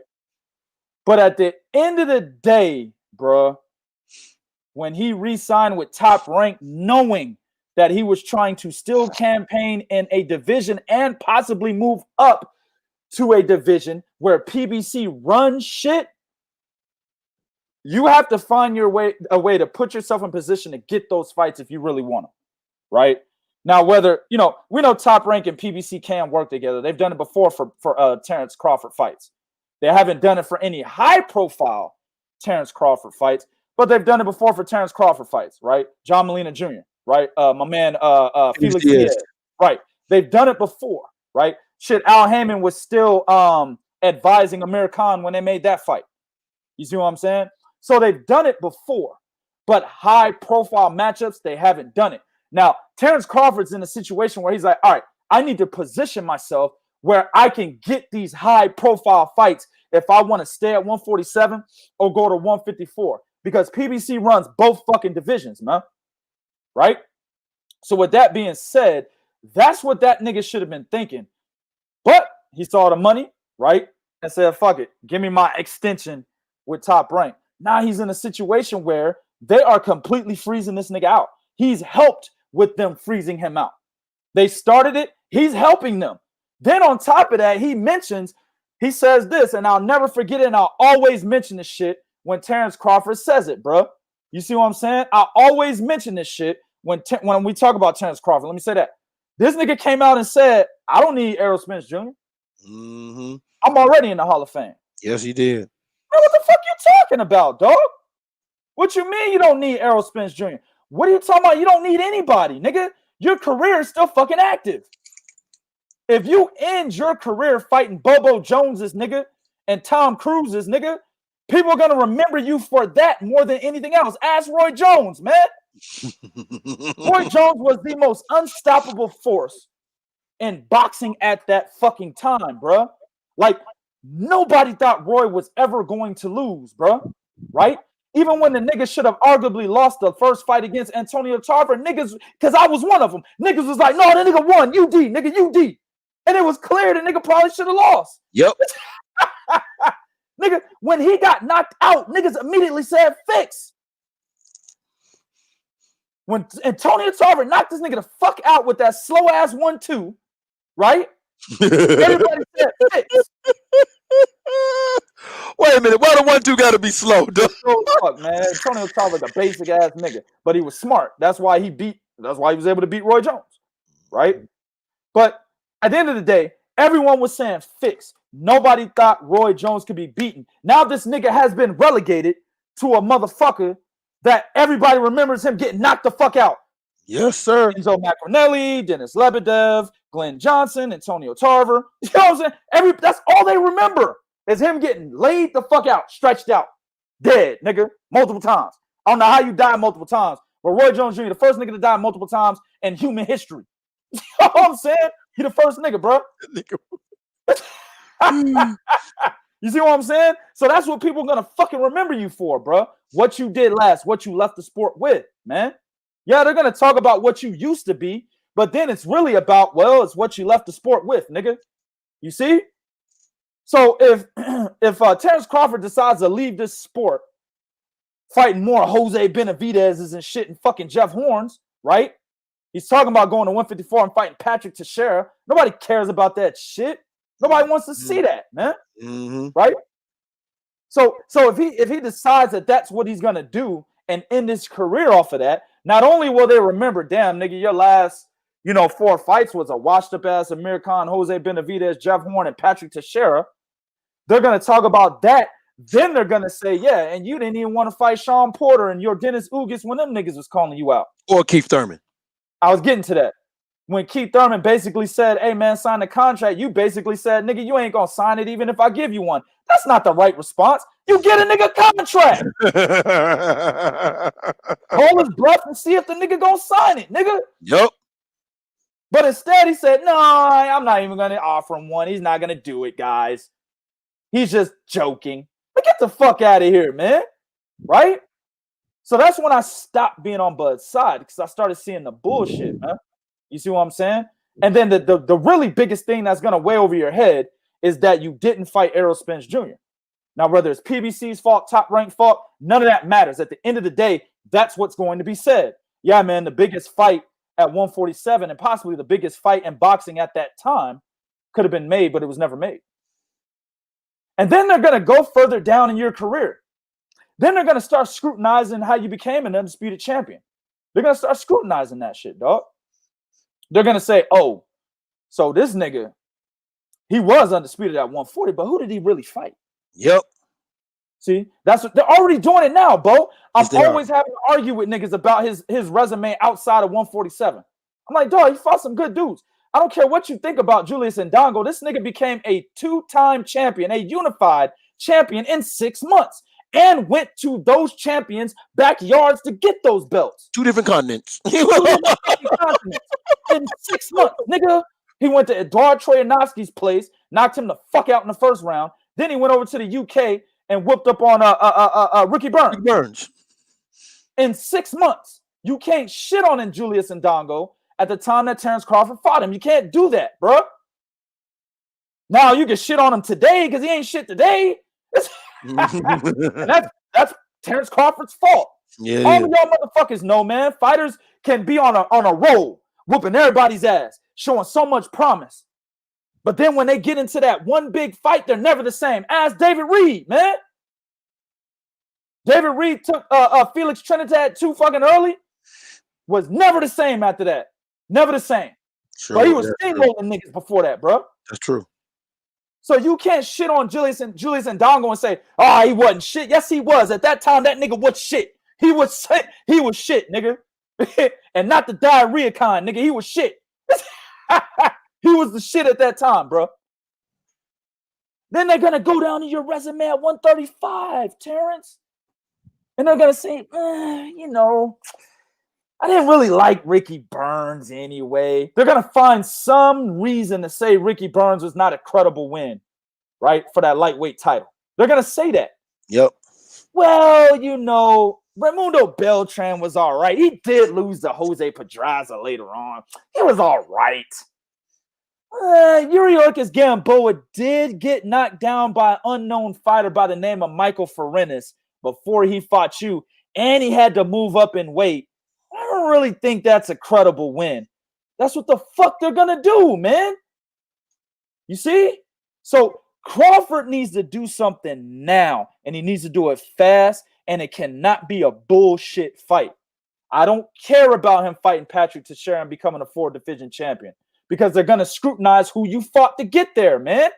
But at the end of the day, bro, when he re-signed with Top Rank, knowing that he was trying to still campaign in a division and possibly move up to a division where PBC runs shit, you have to find a way to put yourself in position to get those fights if you really want them, right? Now, whether, you know, we know Top Rank and PBC can work together. They've done it before for Terence Crawford fights. They haven't done it for any high-profile Terence Crawford fights, but they've done it before for Terence Crawford fights, right? John Molina Jr., right? My man, Felix Diaz, right? They've done it before, right? Shit, Al Haymon was still advising Amir Khan when they made that fight. You see what I'm saying? So they've done it before, but high-profile matchups, they haven't done it. Now, Terence Crawford's in a situation where he's like, all right, I need to position myself where I can get these high-profile fights if I want to stay at 147 or go to 154, because PBC runs both fucking divisions, man. Right? So with that being said, that's what that nigga should have been thinking. But he saw the money, right? And said, fuck it, give me my extension with Top Rank. Now he's in a situation where they are completely freezing this nigga out. He's helped with them freezing him out. They started it. He's helping them. Then on top of that, he says this, and I'll never forget it, and I'll always mention this shit when Terence Crawford says it, bro. You see what I'm saying? I always mention this shit when we talk about Terence Crawford. Let me say that. This nigga came out and said, I don't need Errol Spence Jr. Mm-hmm. I'm already in the Hall of Fame. Yes, he did. What the fuck you talking about, dog? What you mean you don't need Errol Spence Jr.? What are you talking about? You don't need anybody, nigga. Your career is still fucking active. If you end your career fighting Bobo Jones's nigga and Tom Cruise's nigga, people are going to remember you for that more than anything else. Ask Roy Jones, man. Roy Jones was the most unstoppable force in boxing at that fucking time, bro. Like, nobody thought Roy was ever going to lose, bro. Right? Even when the niggas should have arguably lost the first fight against Antonio Tarver, niggas, because I was one of them, niggas was like, no, the nigga won, UD, nigga, UD. And it was clear the nigga probably should have lost. Yep. Nigga, when he got knocked out, niggas immediately said fix. When Antonio Tarver knocked this nigga the fuck out with that slow ass 1-2, right? Everybody said fix. Wait a minute, why the 1-2 gotta be slow, dude? Fuck, man. Antonio Tarver's a basic ass nigga, but he was smart. That's why he was able to beat Roy Jones, right? But at the end of the day, everyone was saying fix. Nobody thought Roy Jones could be beaten. Now this nigga has been relegated to a motherfucker that everybody remembers him getting knocked the fuck out. Yes, sir. Enzo Macronelli, Dennis Lebedev, Glenn Johnson, Antonio Tarver. You know what I'm saying? That's all they remember is him getting laid the fuck out, stretched out, dead, nigga, multiple times. I don't know how you die multiple times, but Roy Jones Jr., the first nigga to die multiple times in human history. You know what I'm saying? He the first nigga, bro. You see what I'm saying? So that's what people are gonna fucking remember you for, bro. What you did last, what you left the sport with, man. Yeah, they're gonna talk about what you used to be, but then it's really about, well, it's what you left the sport with, nigga. You see? So if Terence Crawford decides to leave this sport, fighting more Jose Benavidez's and shit and fucking Jeff Horns, right? He's talking about going to 154 and fighting Patrick Teixeira. Nobody cares about that shit. Nobody wants to see that, man. Right? So if he decides that that's what he's gonna do and end his career off of that, not only will they remember, damn nigga, your last 4 fights was a washed up ass Amir Khan, Jose Benavidez, Jeff Horn, and Patrick Teixeira. They're gonna talk about that. Then they're gonna say, yeah, and you didn't even want to fight Sean Porter and your Dennis Ugas when them niggas was calling you out. Or Keith Thurman. I was getting to that. When Keith Thurman basically said, hey, man, sign the contract, you basically said, nigga, you ain't going to sign it even if I give you one. That's not the right response. You get a nigga contract. Hold his breath and see if the nigga going to sign it, nigga. Yep. But instead he said, no, I'm not even going to offer him one. He's not going to do it, guys. He's just joking. But get the fuck out of here, man. Right? So that's when I stopped being on Bud's side because I started seeing the bullshit, man. You see what I'm saying? And then the really biggest thing that's going to weigh over your head is that you didn't fight Errol Spence Jr. Now, whether it's PBC's fault, top-ranked fault, none of that matters. At the end of the day, that's what's going to be said. Yeah, man, the biggest fight at 147 and possibly the biggest fight in boxing at that time could have been made, but it was never made. And then they're going to go further down in your career. Then they're going to start scrutinizing how you became an undisputed champion. They're going to start scrutinizing that shit, dog. They're going to say, oh, so this nigga, he was undisputed at 140, but who did he really fight? Yep. See, that's what they're already doing it now, Bo. I'm always having to argue with niggas about his resume outside of 147. I'm like, dog, he fought some good dudes. I don't care what you think about Julius Ndongo. This nigga became a 2-time champion, a unified champion in 6 months, and went to those champions' backyards to get those belts. 2 different continents. In 6 months, nigga. He went to Eduard Troyanovsky's place, knocked him the fuck out in the first round. Then he went over to the UK and whooped up on Ricky Burns. In 6 months. You can't shit on Julius Ndongo at the time that Terence Crawford fought him. You can't do that, bro. Now you can shit on him today because he ain't shit today. That's Terence Crawford's fault. Yeah, all of y'all motherfuckers know, man. Fighters can be on a roll, whooping everybody's ass, showing so much promise. But then when they get into that one big fight, they're never the same. Ask David Reed, man. David Reed took Felix Trinidad too fucking early. Was never the same after that. Never the same. Sure, but he was steamrolling niggas before that, bro. That's true. So you can't shit on Julius Ndongo and say, oh, he wasn't shit. Yes, he was. At that time, that nigga was shit. He was shit, nigga. And not the diarrhea kind, nigga. He was shit. He was the shit at that time, bro. Then they're going to go down to your resume at 135, Terrence. And they're going to say, I didn't really like Ricky Burns anyway. They're going to find some reason to say Ricky Burns was not a credible win, right, for that lightweight title. They're going to say that. Yep. Well, Raimundo Beltran was all right. He did lose to Jose Pedraza later on. He was all right. Yuriorkis Gamboa did get knocked down by an unknown fighter by the name of Michael Ferenis before he fought you, and he had to move up in weight. I don't really think that's a credible win. That's what the fuck they're going to do, man. You see? So Crawford needs to do something now, and he needs to do it fast, and it cannot be a bullshit fight. I don't care about him fighting Patrick Teixeira and becoming a 4-division champion because they're going to scrutinize who you fought to get there, man.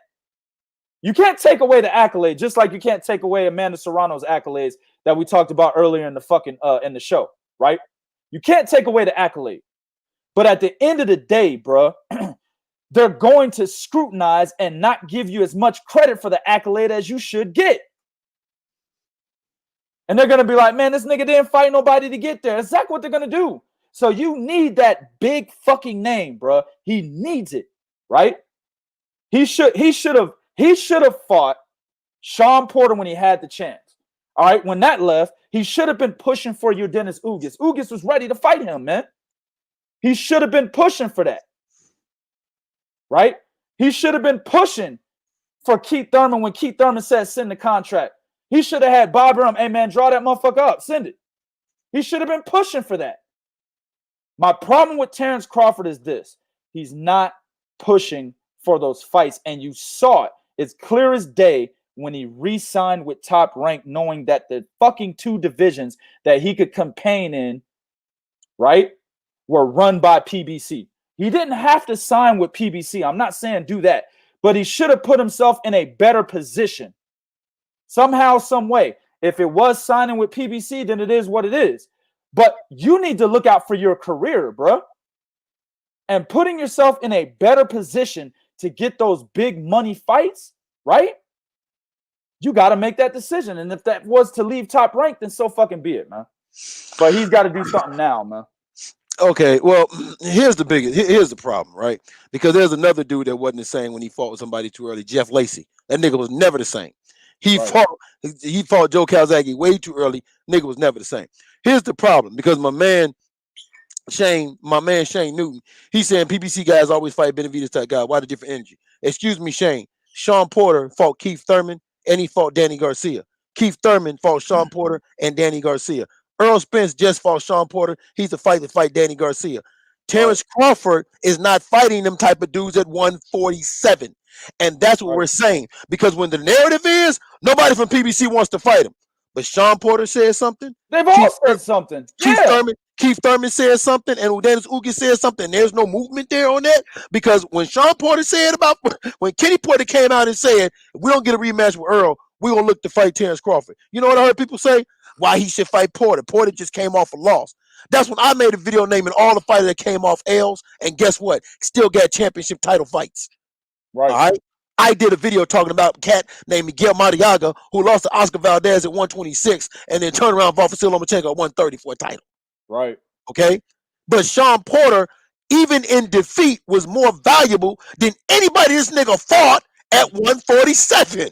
You can't take away the accolade, just like you can't take away Amanda Serrano's accolades that we talked about earlier in the show, right? You can't take away the accolade. But at the end of the day, bro, they're going to scrutinize and not give you as much credit for the accolade as you should get. And they're going to be like, man, this nigga didn't fight nobody to get there. That's exactly what they're going to do. So you need that big fucking name, bro. He needs it, right? He should have fought Sean Porter when he had the chance. All right, when that left, he should have been pushing for your Dennis Ugas. Ugas was ready to fight him, man. He should have been pushing for that, right? He should have been pushing for Keith Thurman when Keith Thurman said send the contract. He should have had Bob Arum, hey, man, draw that motherfucker up, send it. He should have been pushing for that. My problem with Terence Crawford is this. He's not pushing for those fights. And you saw it. It's clear as day when he re-signed with Top Rank, knowing that the fucking 2 divisions that he could campaign in, right, were run by PBC. He didn't have to sign with PBC. I'm not saying do that. But he should have put himself in a better position. Somehow, some way. If it was signing with PBC, then it is what it is. But you need to look out for your career, bro. And putting yourself in a better position to get those big money fights, right? You got to make that decision. And if that was to leave Top Rank, then so fucking be it, man. But he's got to do something now, man. Okay, well, here's the problem, right? Because there's another dude that wasn't the same when he fought with somebody too early, Jeff Lacey. That nigga was never the same. He fought Joe Calzaghe way too early. Nigga was never the same. Here's the problem, because my man Shane Newton, he's saying PBC guys always fight Benavidez type guy. Why the different energy? Excuse me, Shane. Sean Porter fought Keith Thurman and he fought Danny Garcia. Keith Thurman fought Sean Porter and Danny Garcia. Earl Spence just fought Sean Porter. He's a fight to fight Danny Garcia. Terence Crawford is not fighting them type of dudes at 147. And that's what we're saying. Because when the narrative is nobody from PBC wants to fight him. But Sean Porter said something. They've all said something. Keith Thurman said something, and Dennis Ugas said something. There's no movement there on that. Because when Sean Porter said when Kenny Porter came out and said, if we don't get a rematch with Earl, we're going to look to fight Terence Crawford. You know what I heard people say? Why he should fight Porter. Porter just came off a loss. That's when I made a video naming all the fighters that came off L's, and guess what? Still got championship title fights. Right. All right. I did a video talking about a cat named Miguel Mariaga who lost to Oscar Valdez at 126 and then turned around and fought Vasil Lomachenko at 130 for a title. Right. Okay. But Sean Porter, even in defeat, was more valuable than anybody this nigga fought at 147.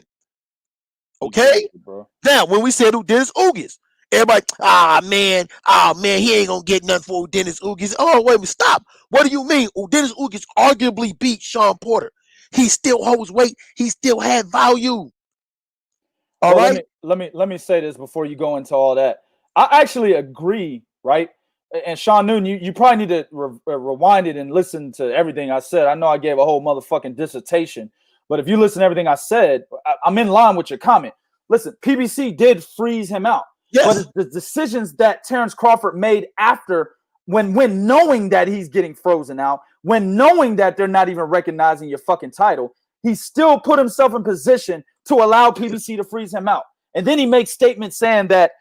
Okay. Now, when we said Dennis Ugas, everybody, man, he ain't gonna get nothing for Dennis Ugas. Oh, wait a minute, stop. What do you mean? Dennis Ugas arguably beat Sean Porter. He still holds weight. He still had value. All right. Let me say this before you go into all that. I actually agree, right? And Sean Newton, you probably need to rewind it and listen to everything I said. I know I gave a whole motherfucking dissertation, but if you listen to everything I said, I'm in line with your comment. Listen, PBC did freeze him out. Yes. But the decisions that Terence Crawford made after, when knowing that he's getting frozen out, when knowing that they're not even recognizing your fucking title, he still put himself in position to allow PBC to freeze him out. And then he makes statements saying that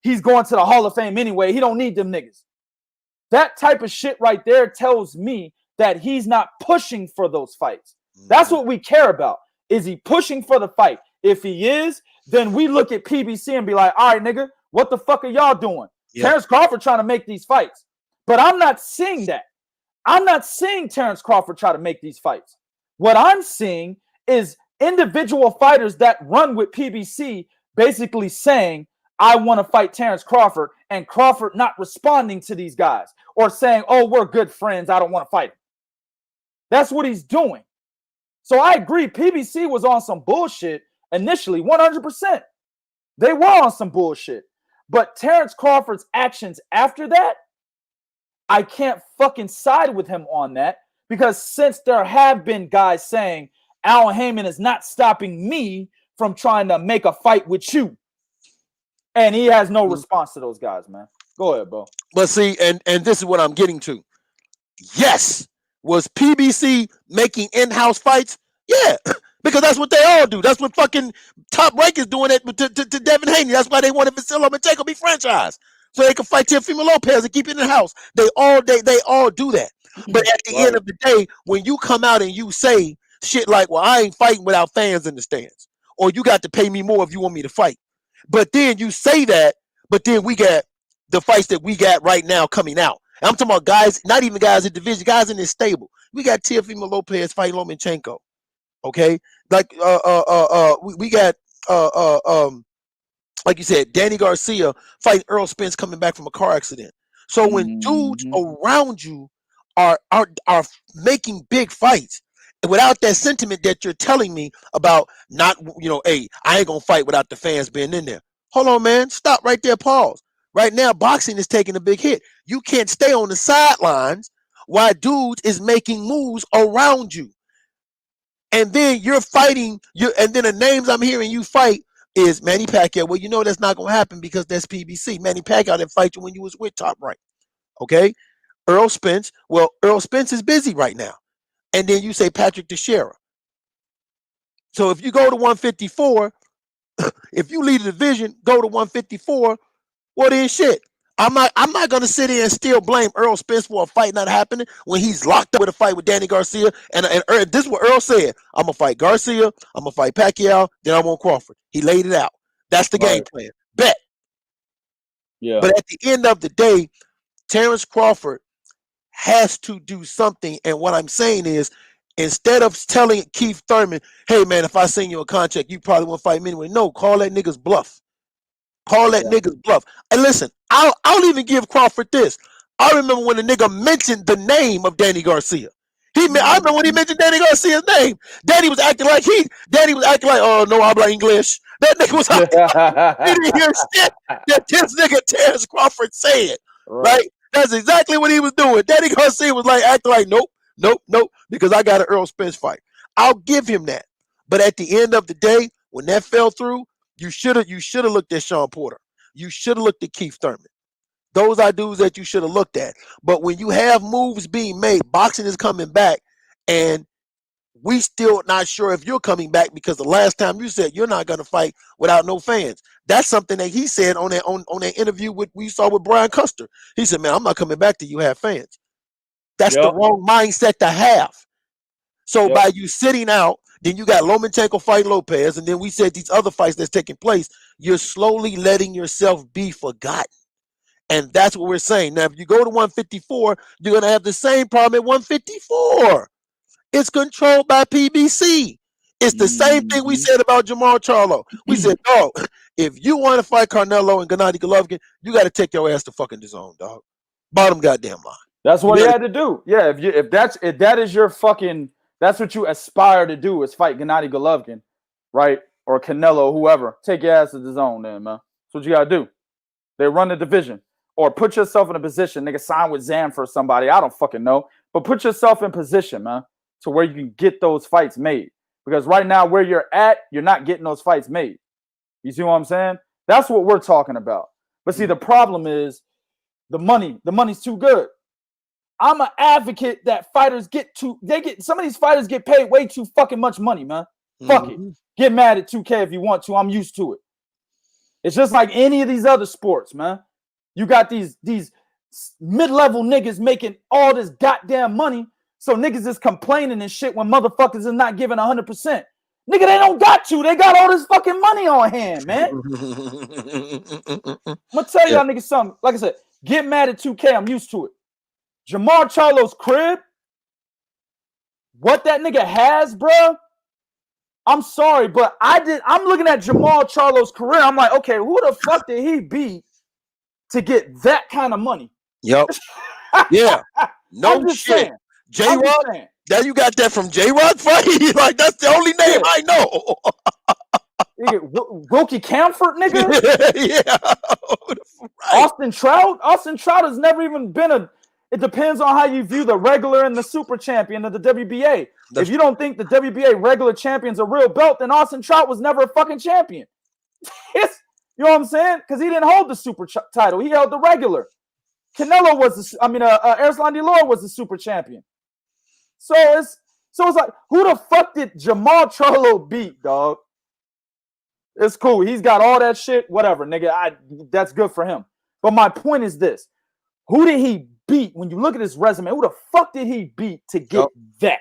he's going to the Hall of Fame anyway. He don't need them niggas. That type of shit right there tells me that he's not pushing for those fights. That's what we care about. Is he pushing for the fight? If he is, then we look at PBC and be like, all right, nigga, what the fuck are y'all doing? Yeah. Terence Crawford trying to make these fights. But I'm not seeing that. I'm not seeing Terence Crawford try to make these fights. What I'm seeing is individual fighters that run with PBC basically saying, I want to fight Terence Crawford, and Crawford not responding to these guys or saying, oh, we're good friends, I don't want to fight him. That's what he's doing. So I agree, PBC was on some bullshit initially, 100%. They were on some bullshit. But Terence Crawford's actions after that, I can't fucking side with him on that, because since there have been guys saying Al Heyman is not stopping me from trying to make a fight with you, and he has no response to those guys, man. Go ahead, bro. But see, and this is what I'm getting to. Yes, was PBC making in-house fights? Yeah, because that's what they all do. That's what fucking Top Rank is doing it to Devin Haney. That's why they wanted Vasil Lomachenko to be franchised, so they can fight Teofimo Lopez and keep it in the house. They all do that. But at the end of the day, when you come out and you say shit like, well, I ain't fighting without fans in the stands, or you got to pay me more if you want me to fight. But then you say that, but then we got the fights that we got right now coming out. And I'm talking about guys, not even guys in division, guys in this stable. We got Teofimo Lopez fighting Lomachenko. Okay? Like we got like you said, Danny Garcia fighting Earl Spence coming back from a car accident. So when dudes around you are making big fights, without that sentiment that you're telling me about, not, hey, I ain't gonna fight without the fans being in there. Hold on, man. Stop right there. Pause. Right now, boxing is taking a big hit. You can't stay on the sidelines while dudes is making moves around you. And then you're fighting, and then the names I'm hearing you fight is Manny Pacquiao. Well, you know that's not going to happen because that's PBC. Manny Pacquiao didn't fight you when you was with Top Rank. Okay? Earl Spence. Well, Earl Spence is busy right now. And then you say Patrick Teixeira. So if you go to 154, if you lead the division, go to 154, well then shit. I'm not gonna sit here and still blame Earl Spence for a fight not happening when he's locked up with a fight with Danny Garcia. And this is what Earl said. I'm gonna fight Garcia, I'm gonna fight Pacquiao, then I want Crawford. He laid it out. That's the game plan. Bet. Yeah. But at the end of the day, Terence Crawford has to do something. And what I'm saying is, instead of telling Keith Thurman, hey man, if I send you a contract, you probably won't fight me anyway. No, call that nigga's bluff. Call that nigga's bluff. And listen, I'll even give Crawford this. I remember when the nigga mentioned the name of Danny Garcia. I remember when he mentioned Danny Garcia's name. Danny was acting like, oh no, habla English. That nigga was acting like he didn't hear shit that this nigga Terence Crawford said. Right? That's exactly what he was doing. Danny Garcia was like acting like, nope, because I got an Earl Spence fight. I'll give him that. But at the end of the day, when that fell through, you should have looked at Sean Porter. You should have looked at Keith Thurman. Those are dudes that you should have looked at. But when you have moves being made, boxing is coming back, and we still not sure if you're coming back because the last time you said you're not going to fight without no fans. That's something that he said on that interview we saw with Brian Custer. He said, man, I'm not coming back till you have fans. That's the wrong mindset to have. So by you sitting out, then you got Lomachenko fighting Lopez, and then we said these other fights that's taking place, you're slowly letting yourself be forgotten. And that's what we're saying. Now, if you go to 154, you're going to have the same problem at 154. It's controlled by PBC. It's the same thing we said about Jamal Charlo. We said, oh, if you want to fight Canelo and Gennady Golovkin, you got to take your ass to fucking DAZN, dog. Bottom goddamn line. That's what he had to do. Yeah, if that is your fucking, that's what you aspire to do is fight Gennady Golovkin, right? Or Canelo, whoever. Take your ass to DAZN, then, man. That's what you gotta do. They run the division. Or put yourself in a position, nigga, sign with Zan for somebody. I don't fucking know. But put yourself in position, man, to where you can get those fights made. Because right now, where you're at, you're not getting those fights made. You see what I'm saying? That's what we're talking about. But see, the problem is the money. The money's too good. I'm an advocate that fighters some of these fighters get paid way too fucking much money, man. Fuck it. Get mad at 2K if you want to. I'm used to it. It's just like any of these other sports, man. You got these mid-level niggas making all this goddamn money, so niggas is complaining and shit when motherfuckers is not giving 100%. Nigga, they don't got to. They got all this fucking money on hand, man. I'm gonna tell y'all niggas something. Like I said, get mad at 2K. I'm used to it. Jamal Charlo's crib, what that nigga has, bro. I'm sorry, but I'm looking at Jamal Charlo's career. I'm like, okay, who the fuck did he beat to get that kind of money? Yep. Yeah. No shit. J-Rock. Now you got that from J-Rock fight? Like, that's the only name I know. Wilkie Camford, nigga? Yeah. Right. Austin Trout? Austin Trout has never even been it depends on how you view the regular and the super champion of the WBA. If you don't think the WBA regular champion's a real belt, then Austin Trout was never a fucking champion. You know what I'm saying? Because he didn't hold the super title. He held the regular. Canelo was Arslan Delore was the super champion. So it's like, who the fuck did Jamal Charlo beat, dog? It's cool. He's got all that shit. Whatever, nigga. That's good for him. But my point is this. Who did he beat? When you look at his resume, who the fuck did he beat to get that?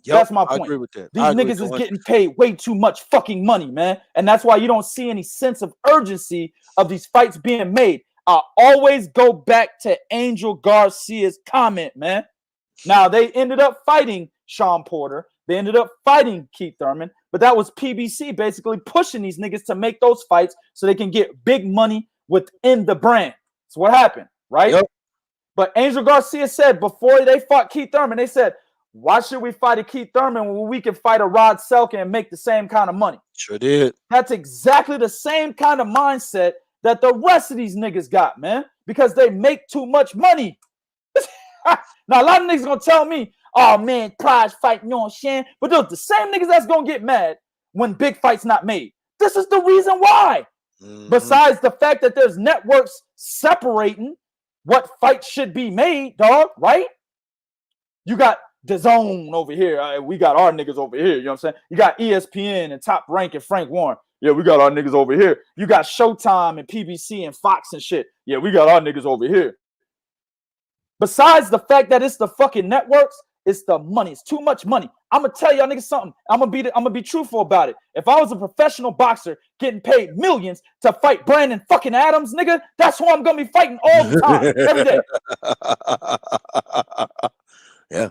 That's my point. I agree with that. These niggas is getting paid way too much fucking money, man. And that's why you don't see any sense of urgency of these fights being made. I always go back to Angel Garcia's comment, man. Now, they ended up fighting Sean Porter. They ended up fighting Keith Thurman. But that was PBC basically pushing these niggas to make those fights so they can get big money within the brand. That's what happened, right? Yep. But Angel Garcia said before they fought Keith Thurman, they said, why should we fight a Keith Thurman when we can fight a Rod Selkin and make the same kind of money? Sure did. That's exactly the same kind of mindset that the rest of these niggas got, man, because they make too much money. Now, a lot of niggas gonna tell me, oh man, prize fight, you know what I'm saying? But those the same niggas that's gonna get mad when big fights not made. This is the reason why. Besides the fact that there's networks separating what fights should be made, dog, right? You got DAZN over here. We got our niggas over here. You know what I'm saying? You got ESPN and Top Rank and Frank Warren. Yeah, we got our niggas over here. You got Showtime and PBC and Fox and shit. Yeah, we got our niggas over here. Besides the fact that it's the fucking networks, it's the money. It's too much money. I'm gonna tell y'all niggas something. I'm gonna be truthful about it. If I was a professional boxer getting paid millions to fight Brandon fucking Adams, nigga, that's who I'm gonna be fighting all the time, every day. Yeah.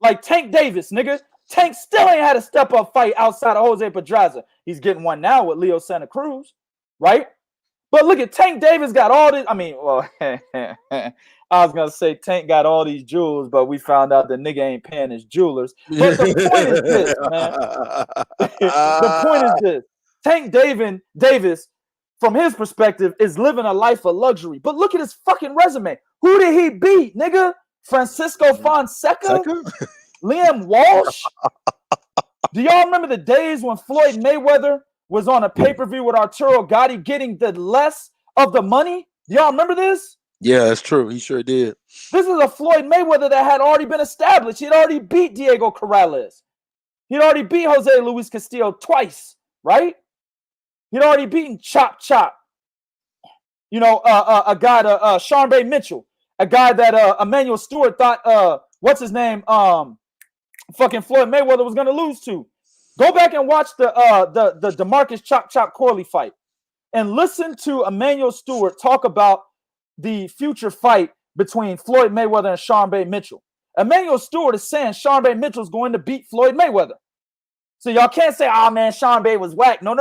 Like Tank Davis, nigga. Tank still ain't had a step up fight outside of Jose Pedraza. He's getting one now with Leo Santa Cruz, right? But look at Tank Davis got all this. I mean, well, I was gonna say Tank got all these jewels, but we found out the nigga ain't paying his jewelers. But the point is this, man. The point is this: Tank Davis, from his perspective, is living a life of luxury. But look at his fucking resume. Who did he beat, nigga? Francisco Fonseca? Liam Walsh? Do y'all remember the days when Floyd Mayweather was on a pay-per-view with Arturo Gatti getting the less of the money? Do y'all remember this? Yeah, that's true. He sure did. This is a Floyd Mayweather that had already been established. He'd already beat Diego Corrales. He'd already beat Jose Luis Castillo twice, right? He'd already beaten Chop Chop. You know, a guy, Sean Bay Mitchell, a guy that Emmanuel Stewart thought, what's his name, fucking Floyd Mayweather was going to lose to. Go back and watch the DeMarcus Chop Chop Corley fight and listen to Emmanuel Stewart talk about the future fight between Floyd Mayweather and Sean Bay Mitchell. Emmanuel Stewart is saying Sean Bay Mitchell is going to beat Floyd Mayweather. So y'all can't say, oh man, Sean Bay was whack. No.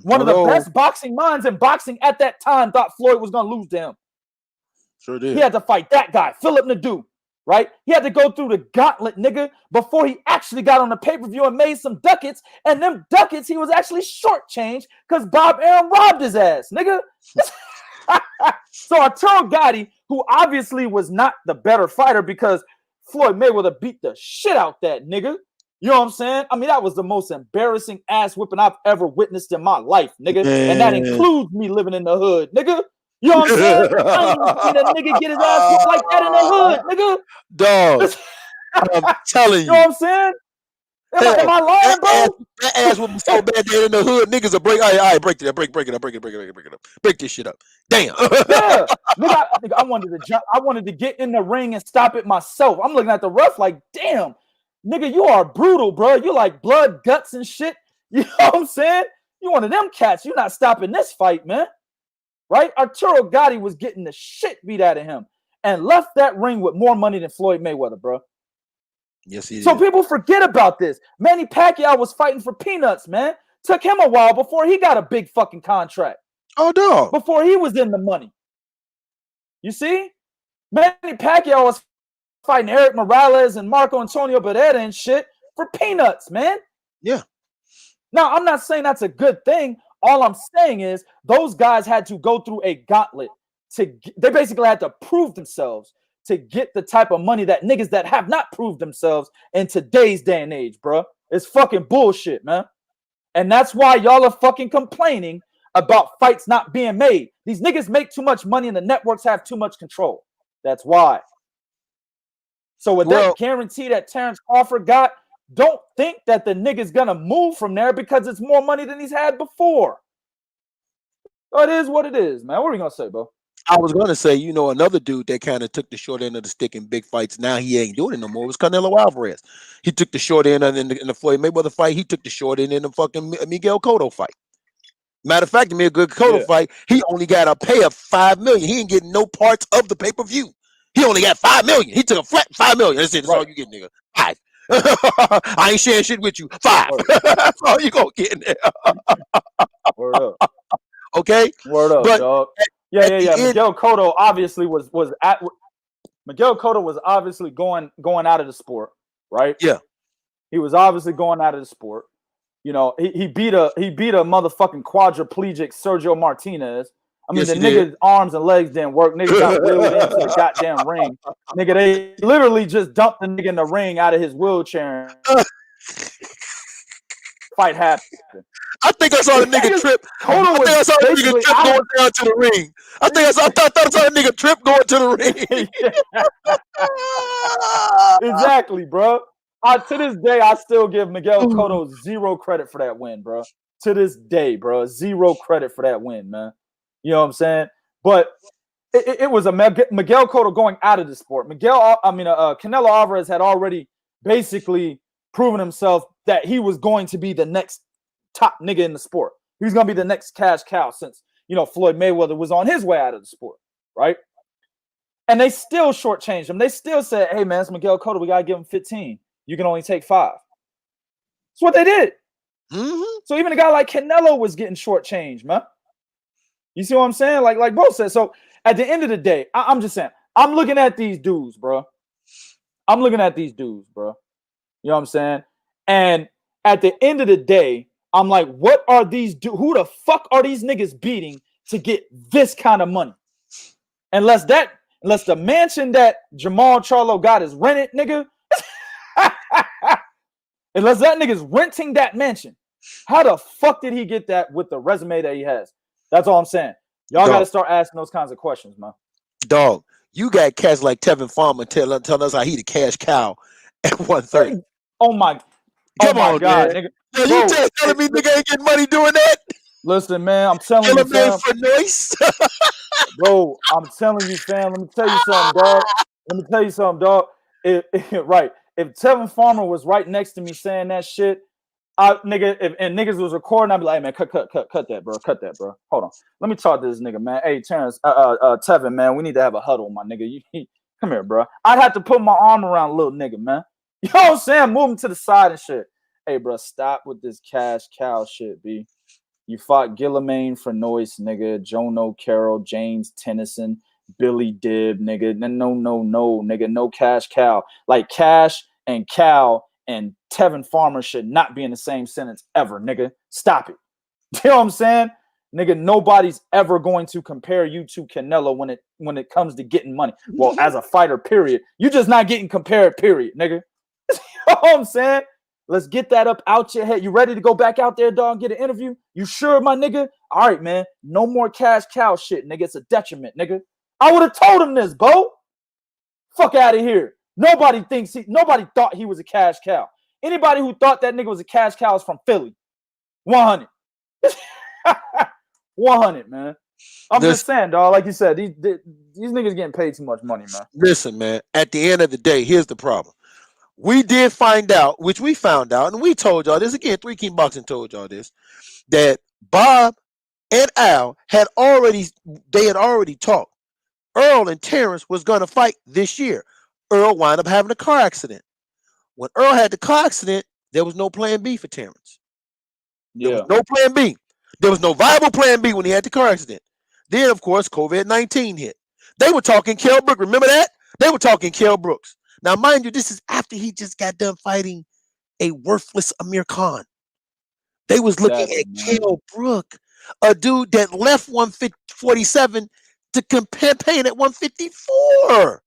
One of the best boxing minds in boxing at that time thought Floyd was going to lose to him. Sure did. He had to fight that guy, Philip Nadeau, right? He had to go through the gauntlet, nigga, before he actually got on the pay-per-view and made some ducats. And them ducats, he was actually shortchanged because Bob Arum robbed his ass, nigga. So Arturo Gatti, who obviously was not the better fighter because Floyd Mayweather beat the shit out that nigga. You know what I'm saying? I mean, that was the most embarrassing ass whipping I've ever witnessed in my life, nigga. Man. And that includes me living in the hood, nigga. You know what I'm saying? I ain't even seen a nigga get his ass whipped like that in the hood, nigga. Dog, I'm telling you. You know what I'm saying? Am I lying, bro? That ass was so bad that in the hood, niggas will break. All right, break it up, break it up, break this shit up. Damn. Yeah, nigga, I wanted to jump. I wanted to get in the ring and stop it myself. I'm looking at the ref like, damn, nigga, you are brutal, bro. You like blood, guts, and shit. You know what I'm saying? You one of them cats. You're not stopping this fight, man. Right? Arturo Gatti was getting the shit beat out of him and left that ring with more money than Floyd Mayweather, bro. Yes, he did. So people forget about this. Manny Pacquiao was fighting for peanuts, man. Took him a while before he got a big fucking contract. Oh, dog. Before he was in the money. You see? Manny Pacquiao was fighting Eric Morales and Marco Antonio Barrera and shit for peanuts, man. Yeah. Now, I'm not saying that's a good thing. All I'm saying is those guys had to go through a gauntlet. They basically had to prove themselves to get the type of money that niggas that have not proved themselves in today's day and age, bro. It's fucking bullshit, man. And that's why y'all are fucking complaining about fights not being made. These niggas make too much money and the networks have too much control. That's why. So with that guarantee that Terence Crawford got, don't think that the nigga's gonna move from there because it's more money than he's had before. So it is what it is, man. What are you gonna say, bro? I was gonna say, you know, another dude that kind of took the short end of the stick in big fights. Now he ain't doing it no more. Was Canelo Alvarez. He took the short end in the Floyd Mayweather fight. He took the short end in the fucking Miguel Cotto fight. Matter of fact, the Miguel Cotto fight, he only got a pay of $5 million. He ain't getting no parts of the pay-per-view. He only got $5 million. He took a flat $5 million. That's it. That's all you get, nigga. 5. I ain't sharing shit with you. 5. That's all you gonna get in there. Word up. Okay. Word up, dog. Yeah. Miguel Cotto obviously was going out of the sport, right? Yeah. He was obviously going out of the sport. You know, he beat a motherfucking quadriplegic Sergio Martinez. I mean, Yes, the he did. nigga's arms and legs didn't work. Nigga got wheeled into the goddamn ring. Nigga, they literally just dumped the nigga in the ring out of his wheelchair. Fight happened. I think I saw the nigga trip. I Cotto think I was saw the nigga basically trip going down to the ring. I thought I saw the nigga trip going to the ring. Exactly, bro. To this day, I still give Miguel Cotto zero credit for that win, bro. To this day, bro, zero credit for that win, man. You know what I'm saying? But it was a Miguel Cotto going out of the sport. Canelo Alvarez had already basically proven himself that he was going to be the next top nigga in the sport. He was going to be the next cash cow since, you know, Floyd Mayweather was on his way out of the sport, right? And they still shortchanged him. They still said, hey, man, it's Miguel Cotto. We got to give him 15. You can only take 5. That's what they did. Mm-hmm. So even a guy like Canelo was getting shortchanged, man. You see what I'm saying? Like Bo said. So at the end of the day, I'm just saying, I'm looking at these dudes, bro. You know what I'm saying? And at the end of the day, I'm like, what are these who the fuck are these niggas beating to get this kind of money? Unless the mansion that Jamal Charlo got is rented, nigga. Unless that nigga's renting that mansion. How the fuck did he get that with the resume that he has? That's all I'm saying. Y'all got to start asking those kinds of questions, man. Dog, you got cats like Tevin Farmer telling us how he the cash cow at 130. Oh my God, man. Nigga. Yo, you telling me nigga ain't getting money doing that? Listen, man, I'm telling you, fam. For noise. Bro, I'm telling you, fam. Let me tell you something, dog. Right. If Tevin Farmer was right next to me saying that shit, if niggas was recording, I'd be like, hey, man, cut that, bro. Cut that, bro. Hold on. Let me talk to this nigga, man. Hey, Terence, Tevin, man, we need to have a huddle, my nigga. Come here, bro. I'd have to put my arm around a little nigga, man. You know what I'm saying? Move him to the side and shit. Hey, bro, stop with this cash cow shit, B. You fought Gillimaine for Noise, nigga. Jono Carroll, James Tennyson, Billy Dibb, nigga. No, nigga. No cash cow. Like cash and cow and Tevin Farmer should not be in the same sentence ever, nigga. Stop it. You know what I'm saying? Nigga, nobody's ever going to compare you to Canelo when it comes to getting money. Well, as a fighter, period. You just not getting compared, period, nigga. You know what I'm saying? Let's get that up out your head. You ready to go back out there, dog, and get an interview? You sure, my nigga? All right, man. No more cash cow shit, nigga. It's a detriment, nigga. I would have told him this, Bo. Fuck out of here. Nobody thought he was a cash cow. Anybody who thought that nigga was a cash cow is from Philly. 100. 100, man. I'm just saying, dog. Like you said, these niggas getting paid too much money, man. Listen, man. At the end of the day, here's the problem. We did find out, which we found out, and we told y'all this again. 3 King Boxing told y'all this, that Bob and Al had already talked. Earl and Terence was gonna fight this year. Earl wound up having a car accident. When Earl had the car accident, there was no plan B for Terence. There was no plan B. There was no viable plan B when he had the car accident. Then, of course, COVID-19 hit. They were talking Kell Brooks. Remember that? They were talking Kell Brooks. Now, mind you, this is after he just got done fighting a worthless Amir Khan. They was looking at Kell Brooks, a dude that left 147 to campaign at 154.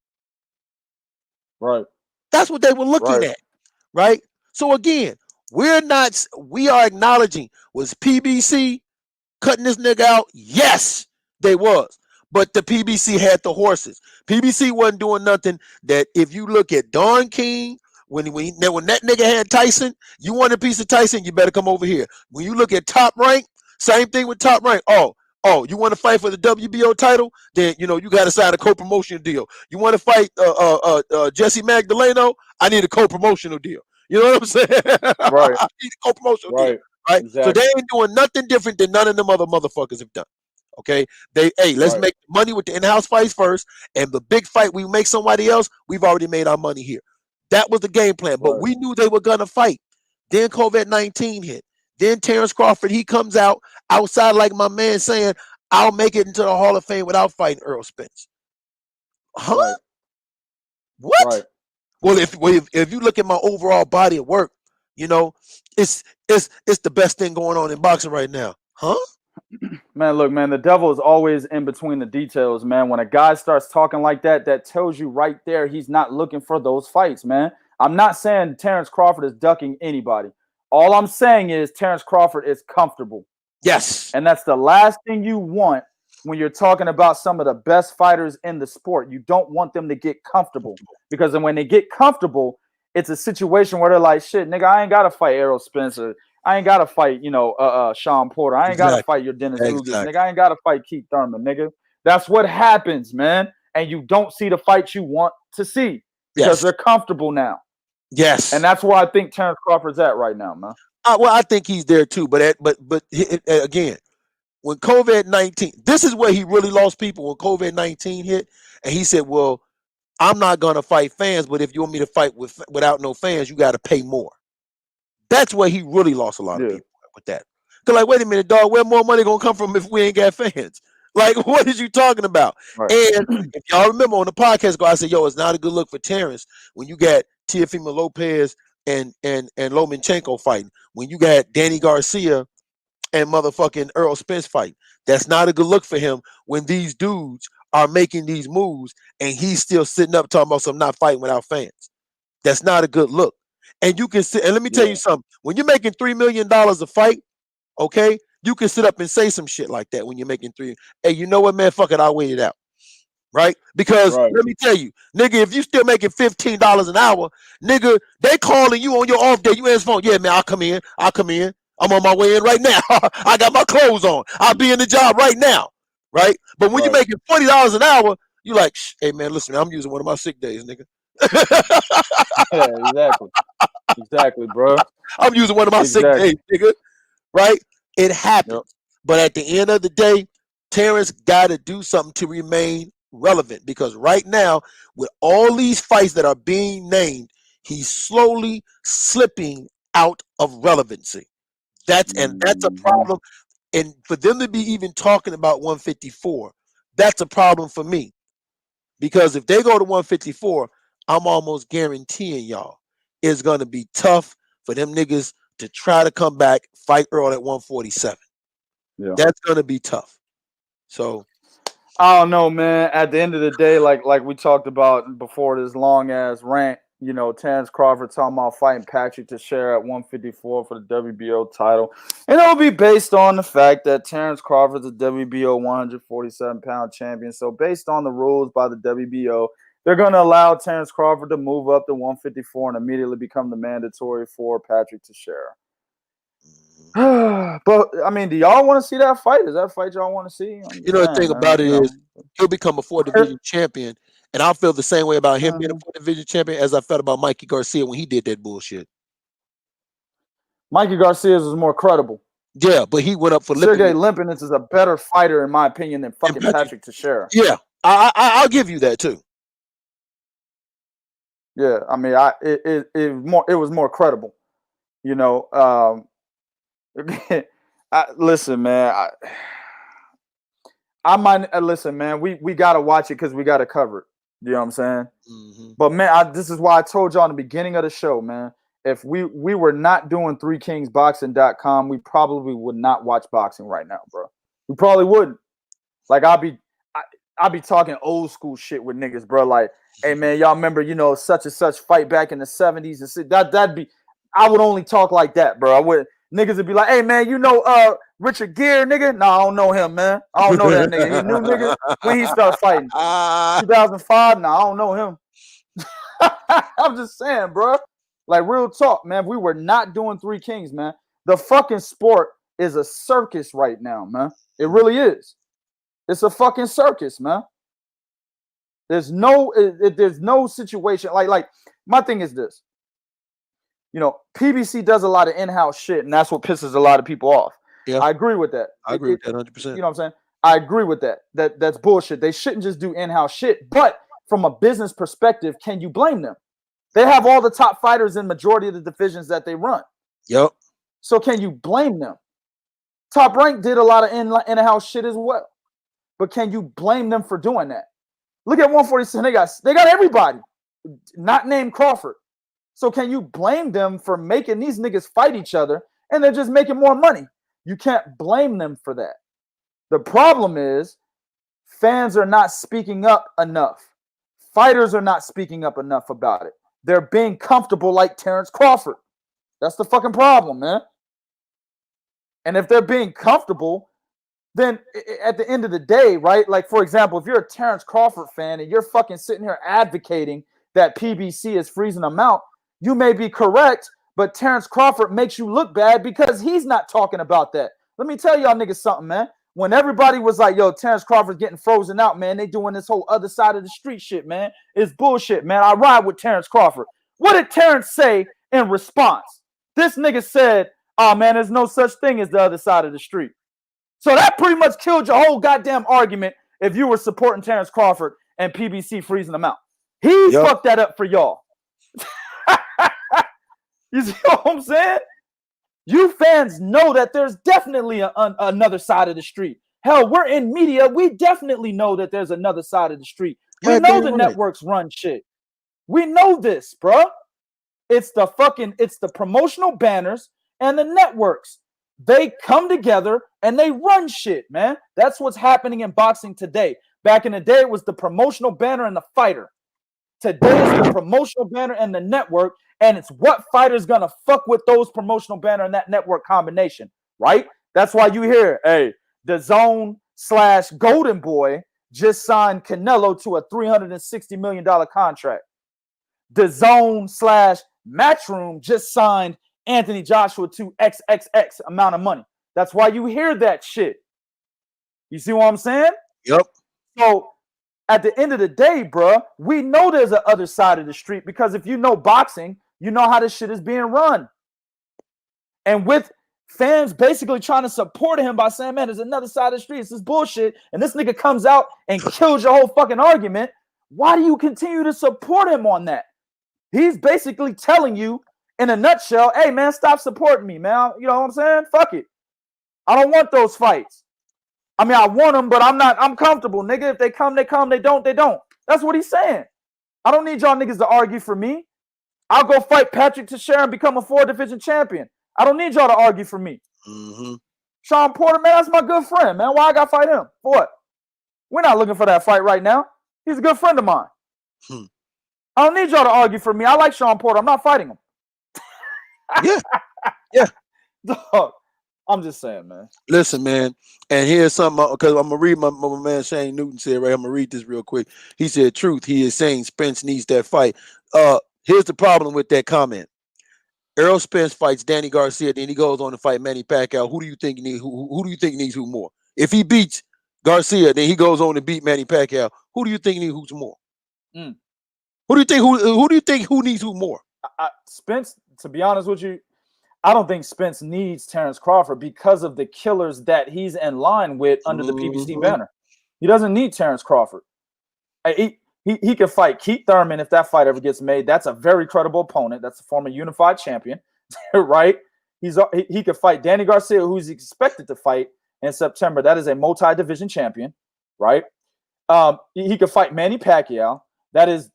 Right. That's what they were looking at, right? So again, we are acknowledging, was PBC cutting this nigga out? Yes, they was. But the PBC had the horses. PBC wasn't doing nothing that if you look at Don King, when that nigga had Tyson, you want a piece of Tyson, you better come over here. When you look at Top Rank, same thing with Top Rank. Oh, you want to fight for the WBO title? Then, you got to sign a co-promotional deal. You want to fight Jesse Magdaleno? I need a co-promotional deal. You know what I'm saying? Right. I need a co-promotional deal. Right? Exactly. So they ain't doing nothing different than none of them other motherfuckers have done. Okay, let's make money with the in-house fights first, and the big fight we make somebody else, we've already made our money here. That was the game plan, but we knew they were gonna fight. Then COVID-19 hit. Then Terence Crawford, he comes outside like my man saying, I'll make it into the Hall of Fame without fighting Earl Spence. Huh? Right. What? Right. Well, if you look at my overall body of work, You know, it's the best thing going on in boxing right now, huh? Man, look, man, the devil is always in between the details, man. When a guy starts talking like that, that tells you right there he's not looking for those fights, man. I'm not saying Terence Crawford is ducking anybody. All I'm saying is Terence Crawford is comfortable. Yes. And that's the last thing you want when you're talking about some of the best fighters in the sport. You don't want them to get comfortable, because then when they get comfortable, it's a situation where they're like, shit, nigga, I ain't got to fight Errol Spencer. I ain't got to fight, Sean Porter. I ain't got to fight your Dennis Ugas. Nigga, I ain't got to fight Keith Thurman, nigga. That's what happens, man. And you don't see the fight you want to see because they're comfortable now. Yes. And that's where I think Terence Crawford's at right now, man. Well, I think he's there too. But again, when COVID-19, this is where he really lost people when COVID-19 hit. And he said, well, I'm not going to fight fans, but if you want me to fight without no fans, you got to pay more. That's where he really lost a lot of people with that. They're like, wait a minute, dog, where more money going to come from if we ain't got fans? Like, what is you talking about? Right. And if y'all remember on the podcast, I said, yo, it's not a good look for Terence when you got Teofimo Lopez and Lomachenko fighting. When you got Danny Garcia and motherfucking Errol Spence fighting. That's not a good look for him when these dudes are making these moves and he's still sitting up talking about some not fighting without fans. That's not a good look. And you can sit, and let me tell you something. When you're making $3 million a fight, okay, you can sit up and say some shit like that when you're making hey, you know what, man? Fuck it, I'll wait it out. Right? Because let me tell you, nigga, if you still making $15 an hour, nigga, they calling you on your off day. You answer phone. Yeah, man, I'll come in. I'm on my way in right now. I got my clothes on. I'll be in the job right now. Right? But when you're making $40 an hour, you like, hey, man, listen, I'm using one of my sick days, nigga. Yeah, exactly. Exactly, bro. I'm using one of my sick days, nigga. Right? It happens. Yep. But at the end of the day, Terence got to do something to remain relevant, because right now, with all these fights that are being named, he's slowly slipping out of relevancy. That's a problem. And for them to be even talking about 154, that's a problem for me. Because if they go to 154, I'm almost guaranteeing y'all it's going to be tough for them niggas to try to come back, fight Earl at 147. Yeah. That's going to be tough. So I don't know, man. At the end of the day, like we talked about before this long ass rant, Terence Crawford talking about fighting Patrick Teixeira at 154 for the WBO title. And it'll be based on the fact that Terence Crawford's a WBO 147-pound champion. So based on the rules by the WBO, they're going to allow Terence Crawford to move up to 154 and immediately become the mandatory for Patrick Teixeira. But I mean, do y'all want to see that fight? Is that a fight y'all want to see? The thing about it is he'll become a 4-division champion, and I feel the same way about him being a 4-division champion as I felt about Mikey Garcia when he did that bullshit. Mikey Garcia's was more credible. Yeah, but he went up for Sergey Limpinets is a better fighter in my opinion than fucking Patrick Teixeira. Yeah, I'll give you that too. Yeah, I mean, it was more credible. Listen, man. I might listen, man. We gotta watch it because we gotta cover it. You know what I'm saying? Mm-hmm. But man, this is why I told y'all in the beginning of the show, man. If we were not doing 3kingsboxing.com, we probably would not watch boxing right now, bro. We probably wouldn't. Like I'll be talking old school shit with niggas, bro. Like, hey man, y'all remember, such and such fight back in the 70s and that'd be. I would only talk like that, bro. I would. Niggas would be like, hey, man, Richard Gere, nigga? No, I don't know him, man. I don't know that nigga. He new nigga when he started fighting. 2005? No, I don't know him. I'm just saying, bro. Like, real talk, man. We were not doing 3 Kings, man. The fucking sport is a circus right now, man. It really is. It's a fucking circus, man. There's no situation. Like my thing is this. PBC does a lot of in-house shit, and that's what pisses a lot of people off. Yeah. I agree with that. I agree with that 100%. You know what I'm saying? I agree with that. That's bullshit. They shouldn't just do in-house shit. But from a business perspective, can you blame them? They have all the top fighters in majority of the divisions that they run. Yep. So can you blame them? Top Rank did a lot of in-house shit as well. But can you blame them for doing that? Look at 147. They got everybody, not named Crawford. So can you blame them for making these niggas fight each other and they're just making more money? You can't blame them for that. The problem is fans are not speaking up enough. Fighters are not speaking up enough about it. They're being comfortable like Terence Crawford. That's the fucking problem, man. And if they're being comfortable, then at the end of the day, right? Like, for example, if you're a Terence Crawford fan and you're fucking sitting here advocating that PBC is freezing them out, you may be correct, but Terence Crawford makes you look bad because he's not talking about that. Let me tell y'all niggas something, man. When everybody was like, yo, Terence Crawford's getting frozen out, man, they doing this whole other side of the street shit, man. It's bullshit, man. I ride with Terence Crawford. What did Terence say in response? This nigga said, oh, man, there's no such thing as the other side of the street. So that pretty much killed your whole goddamn argument if you were supporting Terence Crawford and PBC freezing them out. He fucked that up for y'all. You see what I'm saying? You fans know that there's definitely another side of the street. Hell, we're in media. We definitely know that there's another side of the street. We know the networks run shit. We know this, bro. It's the promotional banners and the networks. They come together and they run shit, man. That's what's happening in boxing today. Back in the day, it was the promotional banner and the fighter. Today is the promotional banner and the network, and it's what fighter's gonna fuck with those promotional banner and that network combination, right? That's why you hear, hey, the Zone/Golden Boy just signed Canelo to a $360 million contract. The Zone/Matchroom just signed Anthony Joshua to XXX amount of money. That's why you hear that shit. You see what I'm saying? Yep. So at the end of the day, bro, we know there's a other side of the street because if you know boxing, you know how this shit is being run. And with fans basically trying to support him by saying, man, there's another side of the street. This is bullshit. And this nigga comes out and kills your whole fucking argument. Why do you continue to support him on that? He's basically telling you in a nutshell, hey, man, stop supporting me, man. You know what I'm saying? Fuck it. I don't want those fights. I mean, I want them, but I'm comfortable, nigga. If they come, they come. They don't, they don't. That's what he's saying. I don't need y'all niggas to argue for me. I'll go fight Patrick Teixeira and become a 4-division champion. I don't need y'all to argue for me. Mm-hmm. Sean Porter, man, that's my good friend, man. Why I gotta fight him? For what? We're not looking for that fight right now. He's a good friend of mine. I don't need y'all to argue for me. I like Sean Porter. I'm not fighting him. Yeah. Dog, I'm just saying, man. Listen, man, and here's something, because I'm going to read my man Shane Newton said, right? I'm going to read this real quick. He said, truth, he is saying Spence needs that fight. Here's the problem with that comment. Errol Spence fights Danny Garcia, then he goes on to fight Manny Pacquiao. Who do you think needs who more? If he beats Garcia, then he goes on to beat Manny Pacquiao. Who do you think needs who's more? Who do you think who needs who more? Spence, to be honest with you, I don't think Spence needs Terence Crawford because of the killers that he's in line with under the PBC banner. He doesn't need Terence Crawford. He can fight Keith Thurman if that fight ever gets made. That's a very credible opponent. That's a former unified champion, right? He could fight Danny Garcia, who's expected to fight in September. That is a multi-division champion, right? He could fight Manny Pacquiao. That is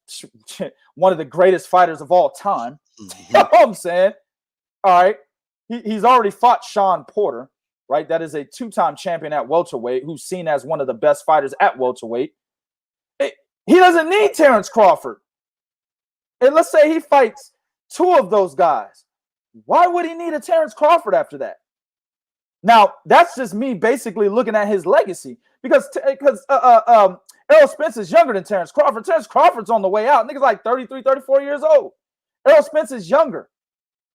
one of the greatest fighters of all time. You know what I'm saying? All right. He's already fought Sean Porter, right? That is a 2-time champion at welterweight who's seen as one of the best fighters at welterweight. He doesn't need Terence Crawford. And let's say he fights 2 of those guys. Why would he need a Terence Crawford after that? Now, that's just me basically looking at his legacy because Errol Spence is younger than Terence Crawford. Terence Crawford's on the way out. Nigga's like 33, 34 years old. Errol Spence is younger.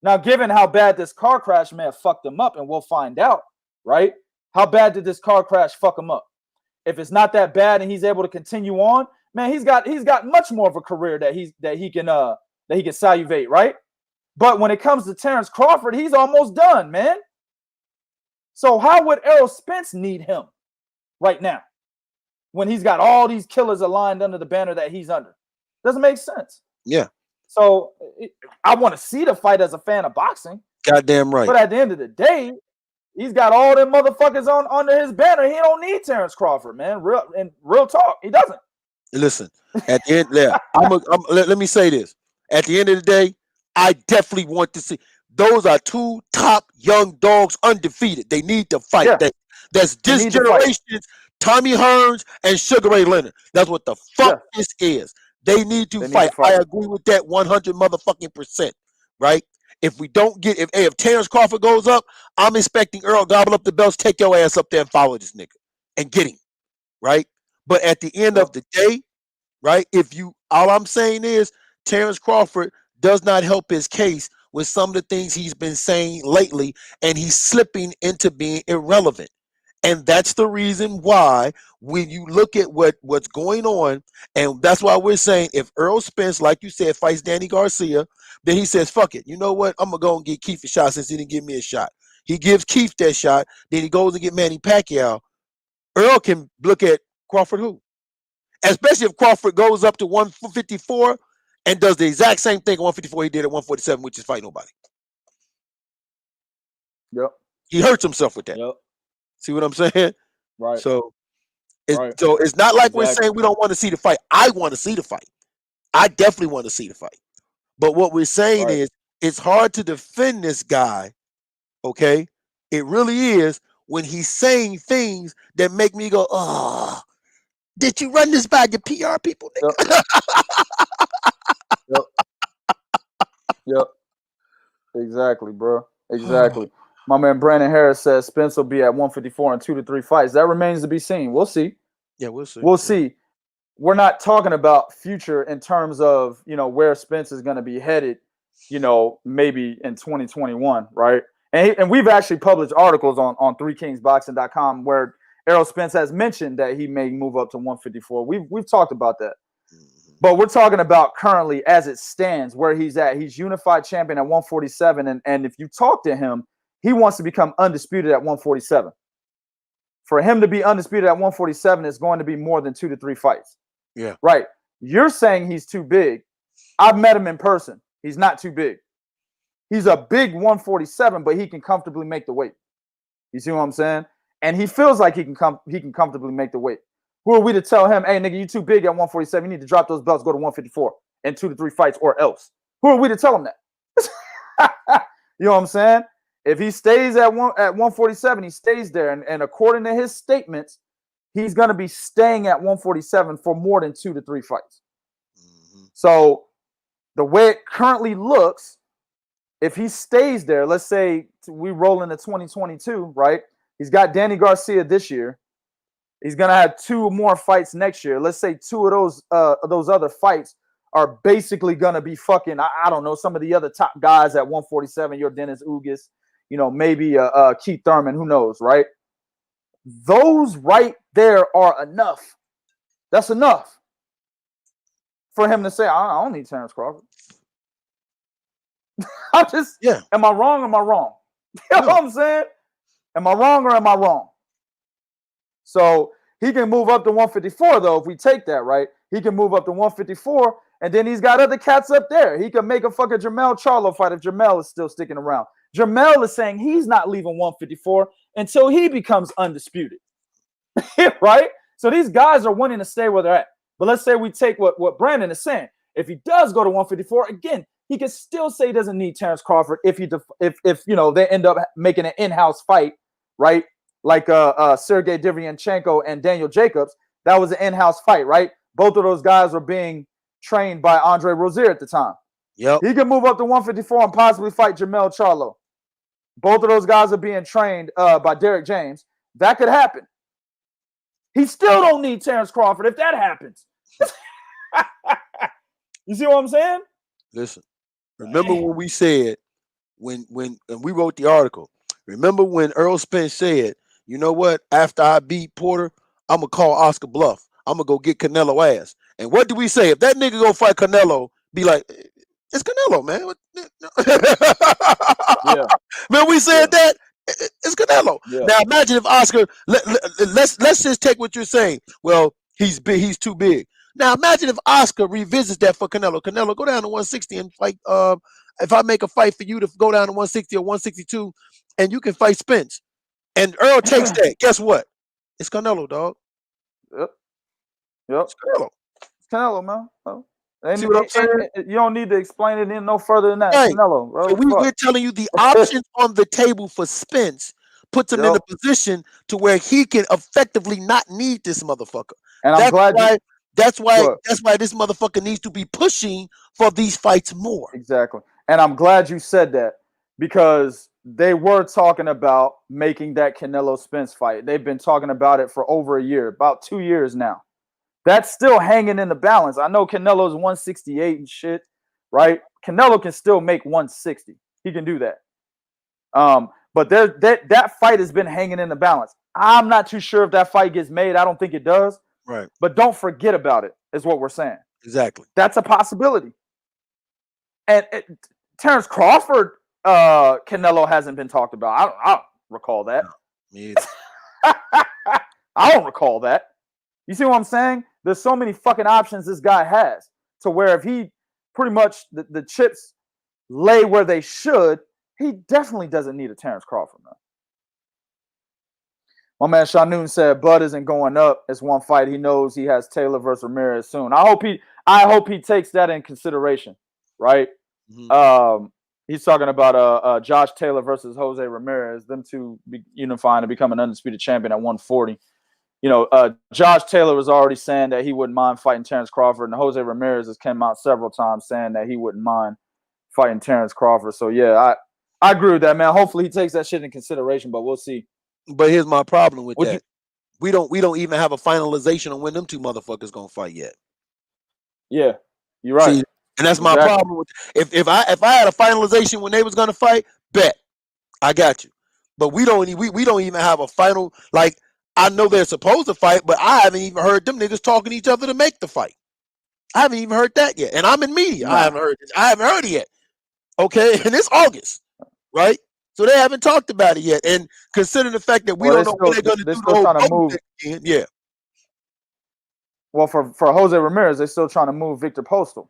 Now, given how bad this car crash may have fucked him up, and we'll find out, right? How bad did this car crash fuck him up? If it's not that bad and he's able to continue on, man, he's got much more of a career that he can salivate, right? But when it comes to Terence Crawford, he's almost done, man. So how would Errol Spence need him right now when he's got all these killers aligned under the banner that he's under? Doesn't make sense. Yeah. So I want to see the fight as a fan of boxing. Goddamn right. But at the end of the day, he's got all them motherfuckers under his banner. He don't need Terence Crawford, man. Real talk, he doesn't. Listen, at the end, let me say this. At the end of the day, I definitely want to see. Those are two top young dogs, undefeated. They need to fight. Yeah. That's They this need to fight. generation's Tommy Hearns and Sugar Ray Leonard. That's what the fuck this is. They need to They need fight. to fight. I agree with that 100 motherfucking percent. Right? If we don't get, if Terence Crawford goes up, I'm expecting Earl gobble up the belts, take your ass up there and follow this nigga and get him. Right? But at the end of the day, right? All I'm saying is Terence Crawford does not help his case with some of the things he's been saying lately, and he's slipping into being irrelevant. And that's the reason why when you look at what's going on, and that's why we're saying if Earl Spence, like you said, fights Danny Garcia, then he says, fuck it. You know what? I'm going to go and get Keith a shot since he didn't give me a shot. He gives Keith that shot. Then he goes and get Manny Pacquiao. Earl can look at Crawford who? Especially if Crawford goes up to 154 and does the exact same thing at 154 he did at 147, which is fight nobody. Yep. He hurts himself with that. Yep. See what I'm saying? Right. So it's not like we're saying we don't want to see the fight. I want to see the fight. I definitely want to see the fight. But what we're saying is it's hard to defend this guy, okay? It really is when he's saying things that make me go, oh, did you run this by your PR people, nigga? Yep. Exactly, bro. Exactly. My man Brandon Harris says Spence will be at 154 in 2 to 3 fights. That remains to be seen. We'll see. Yeah, we'll see. We'll see. We're not talking about future in terms of, where Spence is going to be headed, maybe in 2021, right? And we've actually published articles on 3kingsboxing.com where Errol Spence has mentioned that he may move up to 154. We've talked about that. But we're talking about currently as it stands, where he's at. He's unified champion at 147. And if you talk to him, he wants to become undisputed at 147. For him to be undisputed at 147 is going to be more than 2 to 3 fights. Yeah. Right. You're saying he's too big. I've met him in person. He's not too big. He's a big 147, but he can comfortably make the weight. You see what I'm saying? And he feels like he can comfortably make the weight. Who are we to tell him, hey, nigga, you too big at 147. You need to drop those belts, go to 154 in 2 to 3 fights or else. Who are we to tell him that? You know what I'm saying? If he stays at 147, he stays there. And according to his statements, he's going to be staying at 147 for more than 2 to 3 fights. Mm-hmm. So the way it currently looks, if he stays there, let's say we roll into 2022, right? He's got Danny Garcia this year. He's going to have 2 more fights next year. Let's say 2 of those other fights are basically going to be fucking, I don't know, some of the other top guys at 147, your Dennis Ugas, maybe Keith Thurman, who knows, right? Those right there are enough. That's enough for him to say, I don't need Terence Crawford. Am I wrong or am I wrong? You know what I'm saying? Am I wrong or am I wrong? So he can move up to 154, though, if we take that, right? He can move up to 154, and then he's got other cats up there. He can make a fucking Jermell Charlo fight if Jermell is still sticking around. Jermell is saying he's not leaving 154 until he becomes undisputed. Right? So these guys are wanting to stay where they're at. But let's say we take what Brandon is saying. If he does go to 154, again, he can still say he doesn't need Terence Crawford if they end up making an in-house fight, right? Like Sergey Derevyanchenko and Daniel Jacobs. That was an in-house fight, right? Both of those guys were being trained by Andre Rozier at the time. Yep. He can move up to 154 and possibly fight Jermell Charlo. Both of those guys are being trained by Derek James. That could happen. He still don't need Terence Crawford if that happens. You see what I'm saying? Listen, remember when we said, when we wrote the article, remember when Earl Spence said, you know what, after I beat Porter, I'm going to call Oscar bluff. I'm going to go get Canelo ass. And what do we say? If that nigga go fight Canelo, be like, it's Canelo, man. Yeah. Man, we said that. It's Canelo. Yeah. Now imagine if Oscar. Let's just take what you're saying. Well, he's big. He's too big. Now imagine if Oscar revisits that for Canelo. Canelo, go down to 160 and fight. If I make a fight for you to go down to 160 or 162, and you can fight Spence, and Earl takes that. Guess what? It's Canelo, dog. Yep. It's Canelo. It's Canelo, man. Oh. And, See what I'm saying? you don't need to explain it in no further than that. Right. Canelo, bro. So we're telling you the options on the table for Spence puts him in a position to where he can effectively not need this motherfucker. And I'm glad that's why this motherfucker needs to be pushing for these fights more. Exactly. And I'm glad you said that, because they were talking about making that Canelo Spence fight. They've been talking about it for over a year, about 2 years now. That's still hanging in the balance. I know Canelo's 168 and shit, right? Canelo can still make 160. He can do that. But that fight has been hanging in the balance. I'm not too sure if that fight gets made. I don't think it does. Right. But don't forget about it, is what we're saying. Exactly. That's a possibility. And Terence Crawford, Canelo hasn't been talked about. I don't recall that. No, me either. I don't recall that. You see what I'm saying? There's so many fucking options this guy has, to where if he pretty much the chips lay where they should, he definitely doesn't need a Terence Crawford, man. My man Shanoon said Bud isn't going up. It's one fight. He knows he has Taylor versus Ramirez soon. I hope he takes that in consideration, right? Mm-hmm. He's talking about Josh Taylor versus Jose Ramirez, them two unifying to become an undisputed champion at 140. You know, Josh Taylor was already saying that he wouldn't mind fighting Terence Crawford, and Jose Ramirez has come out several times saying that he wouldn't mind fighting Terence Crawford. So yeah, I agree with that, man. Hopefully he takes that shit in consideration, but we'll see. But here's my problem with that. We don't even have a finalization on when them two motherfuckers gonna fight yet. Yeah, you're right. See, and that's my problem with if I had a finalization when they was gonna fight, bet I got you. But we don't even have a final. Like, I know they're supposed to fight, but I haven't even heard them niggas talking to each other to make the fight. I haven't even heard that yet, and I'm in media. No. I haven't heard it yet. Okay, and it's August, right? So they haven't talked about it yet. And considering the fact that we don't know when they're going to do the whole move again, yeah. Well, for Jose Ramirez, they're still trying to move Victor Postal,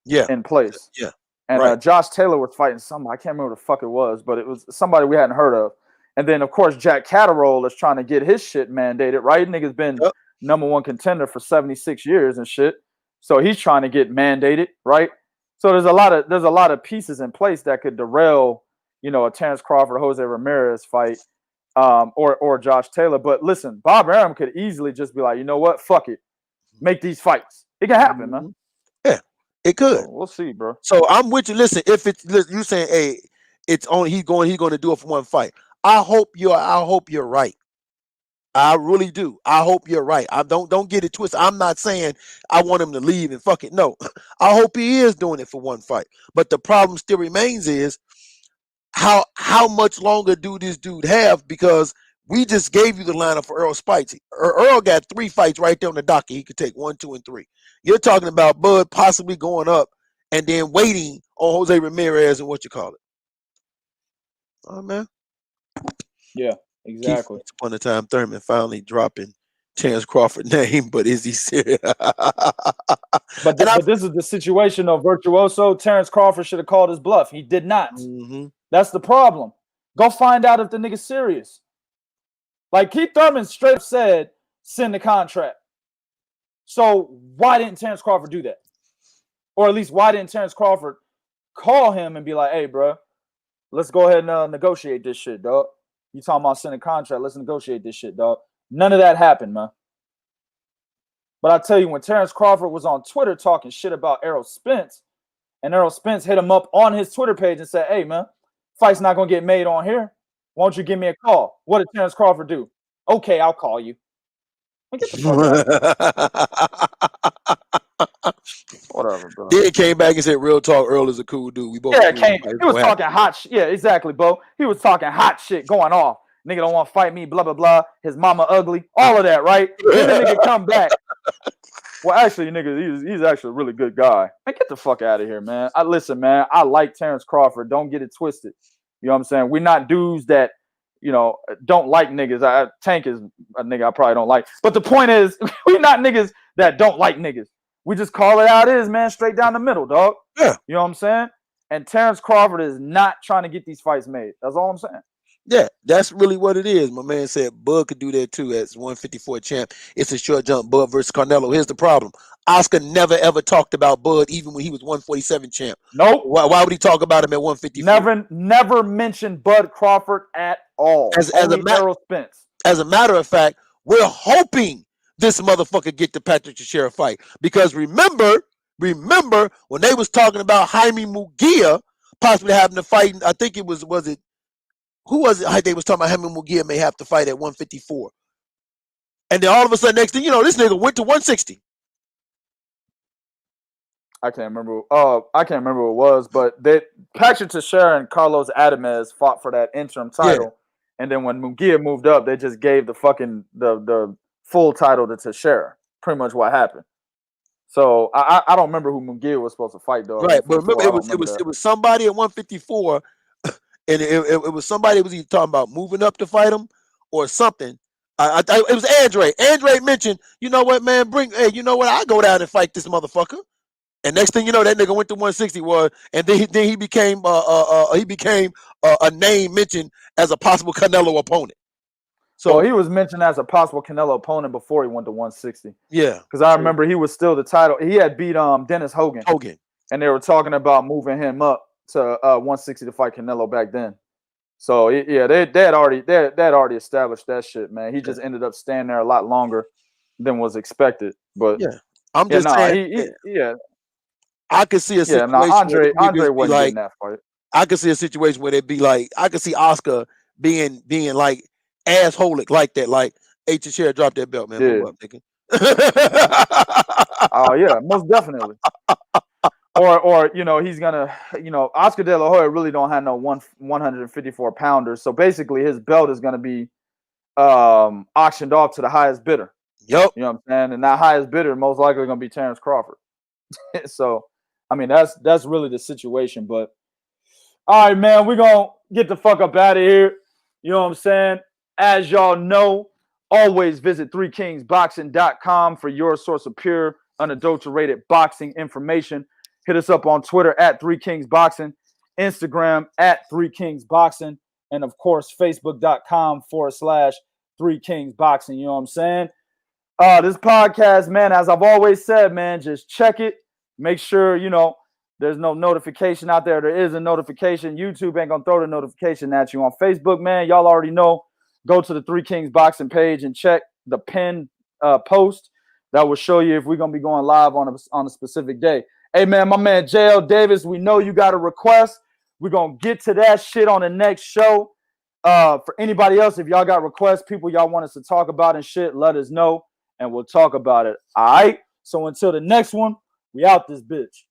in place. Yeah. And Josh Taylor was fighting somebody. I can't remember what the fuck it was, but it was somebody we hadn't heard of. And then, of course, Jack Catterall is trying to get his shit mandated, right? Nigga's been #1 contender for 76 years and shit. So he's trying to get mandated, right? So there's a lot of pieces in place that could derail, you know, a Terence Crawford, Jose Ramirez fight, or Josh Taylor. But listen, Bob Arum could easily just be like, you know what, fuck it, make these fights. It can happen, man. Yeah, it could. So we'll see, bro. So I'm with you. Listen, if you saying, hey, it's only he's going to do it for one fight. I hope you're right. I really do. I hope you're right. I don't get it twisted. I'm not saying I want him to leave and fuck it. No, I hope he is doing it for one fight. But the problem still remains is how much longer do this dude have? Because we just gave you the lineup for Earl Spikes. Earl got 3 fights right there on the docket. He could take 1, 2, and 3. You're talking about Bud possibly going up and then waiting on Jose Ramirez and what you call it. Oh man. Yeah. Exactly. Once upon a time, Thurman finally dropping Terence Crawford's name, but is he serious? But this is the situation of Virtuoso. Terence Crawford should have called his bluff. He did not. Mm-hmm. That's the problem. Go find out if the nigga's serious. Like Keith Thurman straight up said, send the contract. So why didn't Terence Crawford do that? Or at least why didn't Terence Crawford call him and be like, hey, bro, let's go ahead and negotiate this shit, dog. You talking about sending a contract? Let's negotiate this shit, dog. None of that happened, man. But I tell you, when Terence Crawford was on Twitter talking shit about Errol Spence, and Errol Spence hit him up on his Twitter page and said, hey, man, fight's not going to get made on here. Why don't you give me a call? What did Terence Crawford do? Okay, I'll call you. Get the fuck out. Whatever, bro. Then he came back and said, real talk, Earl is a cool dude. We both he was talking hot shit. Yeah, exactly, bro. He was talking hot shit going off. Nigga don't want to fight me, blah, blah, blah. His mama ugly. All of that, right? Then the nigga come back. Well, actually, nigga, he's actually a really good guy. Man, get the fuck out of here, man. Listen, man, I like Terence Crawford. Don't get it twisted. You know what I'm saying? We're not dudes that, you know, don't like niggas. Tank is a nigga I probably don't like. But the point is, we're not niggas that don't like niggas. We just call it how it is, man, straight down the middle, dog. Yeah. You know what I'm saying? And Terence Crawford is not trying to get these fights made. That's all I'm saying. Yeah, that's really what it is. My man said Bud could do that too as 154 champ. It's a short jump, Bud versus Canelo. Here's the problem. Oscar never ever talked about Bud even when he was 147 champ. Nope. Why would he talk about him at 154? Never mentioned Bud Crawford at all. Only Errol Spence. As a matter of fact, we're hoping this motherfucker get the Patrick Teixeira fight. Because remember when they was talking about Jaime Munguia possibly having to fight, I think it was it who was it? They was talking about Jaime Munguia may have to fight at 154. And then all of a sudden, next thing you know, this nigga went to 160. I can't remember what it was, but Patrick Teixeira and Carlos Adamez fought for that interim title. Yeah. And then when Munguia moved up, they just gave the full title to Teixeira. Pretty much what happened. So I don't remember who Munguia was supposed to fight though. Right, but remember it was somebody at 154. And it was somebody was either talking about moving up to fight him or something. It was Andre. Andre mentioned, you know what, man, you know what, I'll go down and fight this motherfucker. And next thing you know, that nigga went to 160 and then he became a name mentioned as a possible Canelo opponent. So he was mentioned as a possible Canelo opponent before he went to 160. Yeah, because I remember he was still the title. He had beat Dennis Hogan, and they were talking about moving him up to 160 to fight Canelo back then. So yeah, they had already established that shit, man. He just ended up staying there a lot longer than was expected. But yeah, I'm just saying. I could see a situation. Andre wasn't getting that fight. I could see a situation where they'd be like, I could see Oscar being like asshole like that, like, hey, Teixeira, drop that belt, man. Yeah. Move up, nigga. Oh yeah, most definitely. Or he's gonna, Oscar De La Hoya really don't have no 154 pounders. So basically his belt is gonna be auctioned off to the highest bidder. Yep. You know what I'm saying? And that highest bidder most likely gonna be Terence Crawford. So I mean that's really the situation. But all right, man, we're gonna get the fuck up out of here. You know what I'm saying? As y'all know, always visit 3kingsboxing.com for your source of pure, unadulterated boxing information. Hit us up on Twitter at 3kingsboxing, Instagram at 3kingsboxing, and of course, facebook.com/3kingsboxing. You know what I'm saying? This podcast, man, as I've always said, man, just check it. Make sure, there's no notification out there. There is a notification. YouTube ain't going to throw the notification at you. On Facebook, man, y'all already know. Go to the 3 Kings Boxing page and check the pinned post. That will show you if we're going to be going live on a specific day. Hey, man, my man JL Davis, we know you got a request. We're going to get to that shit on the next show. For anybody else, if y'all got requests, people y'all want us to talk about and shit, let us know, and we'll talk about it. All right? So until the next one, we out this bitch.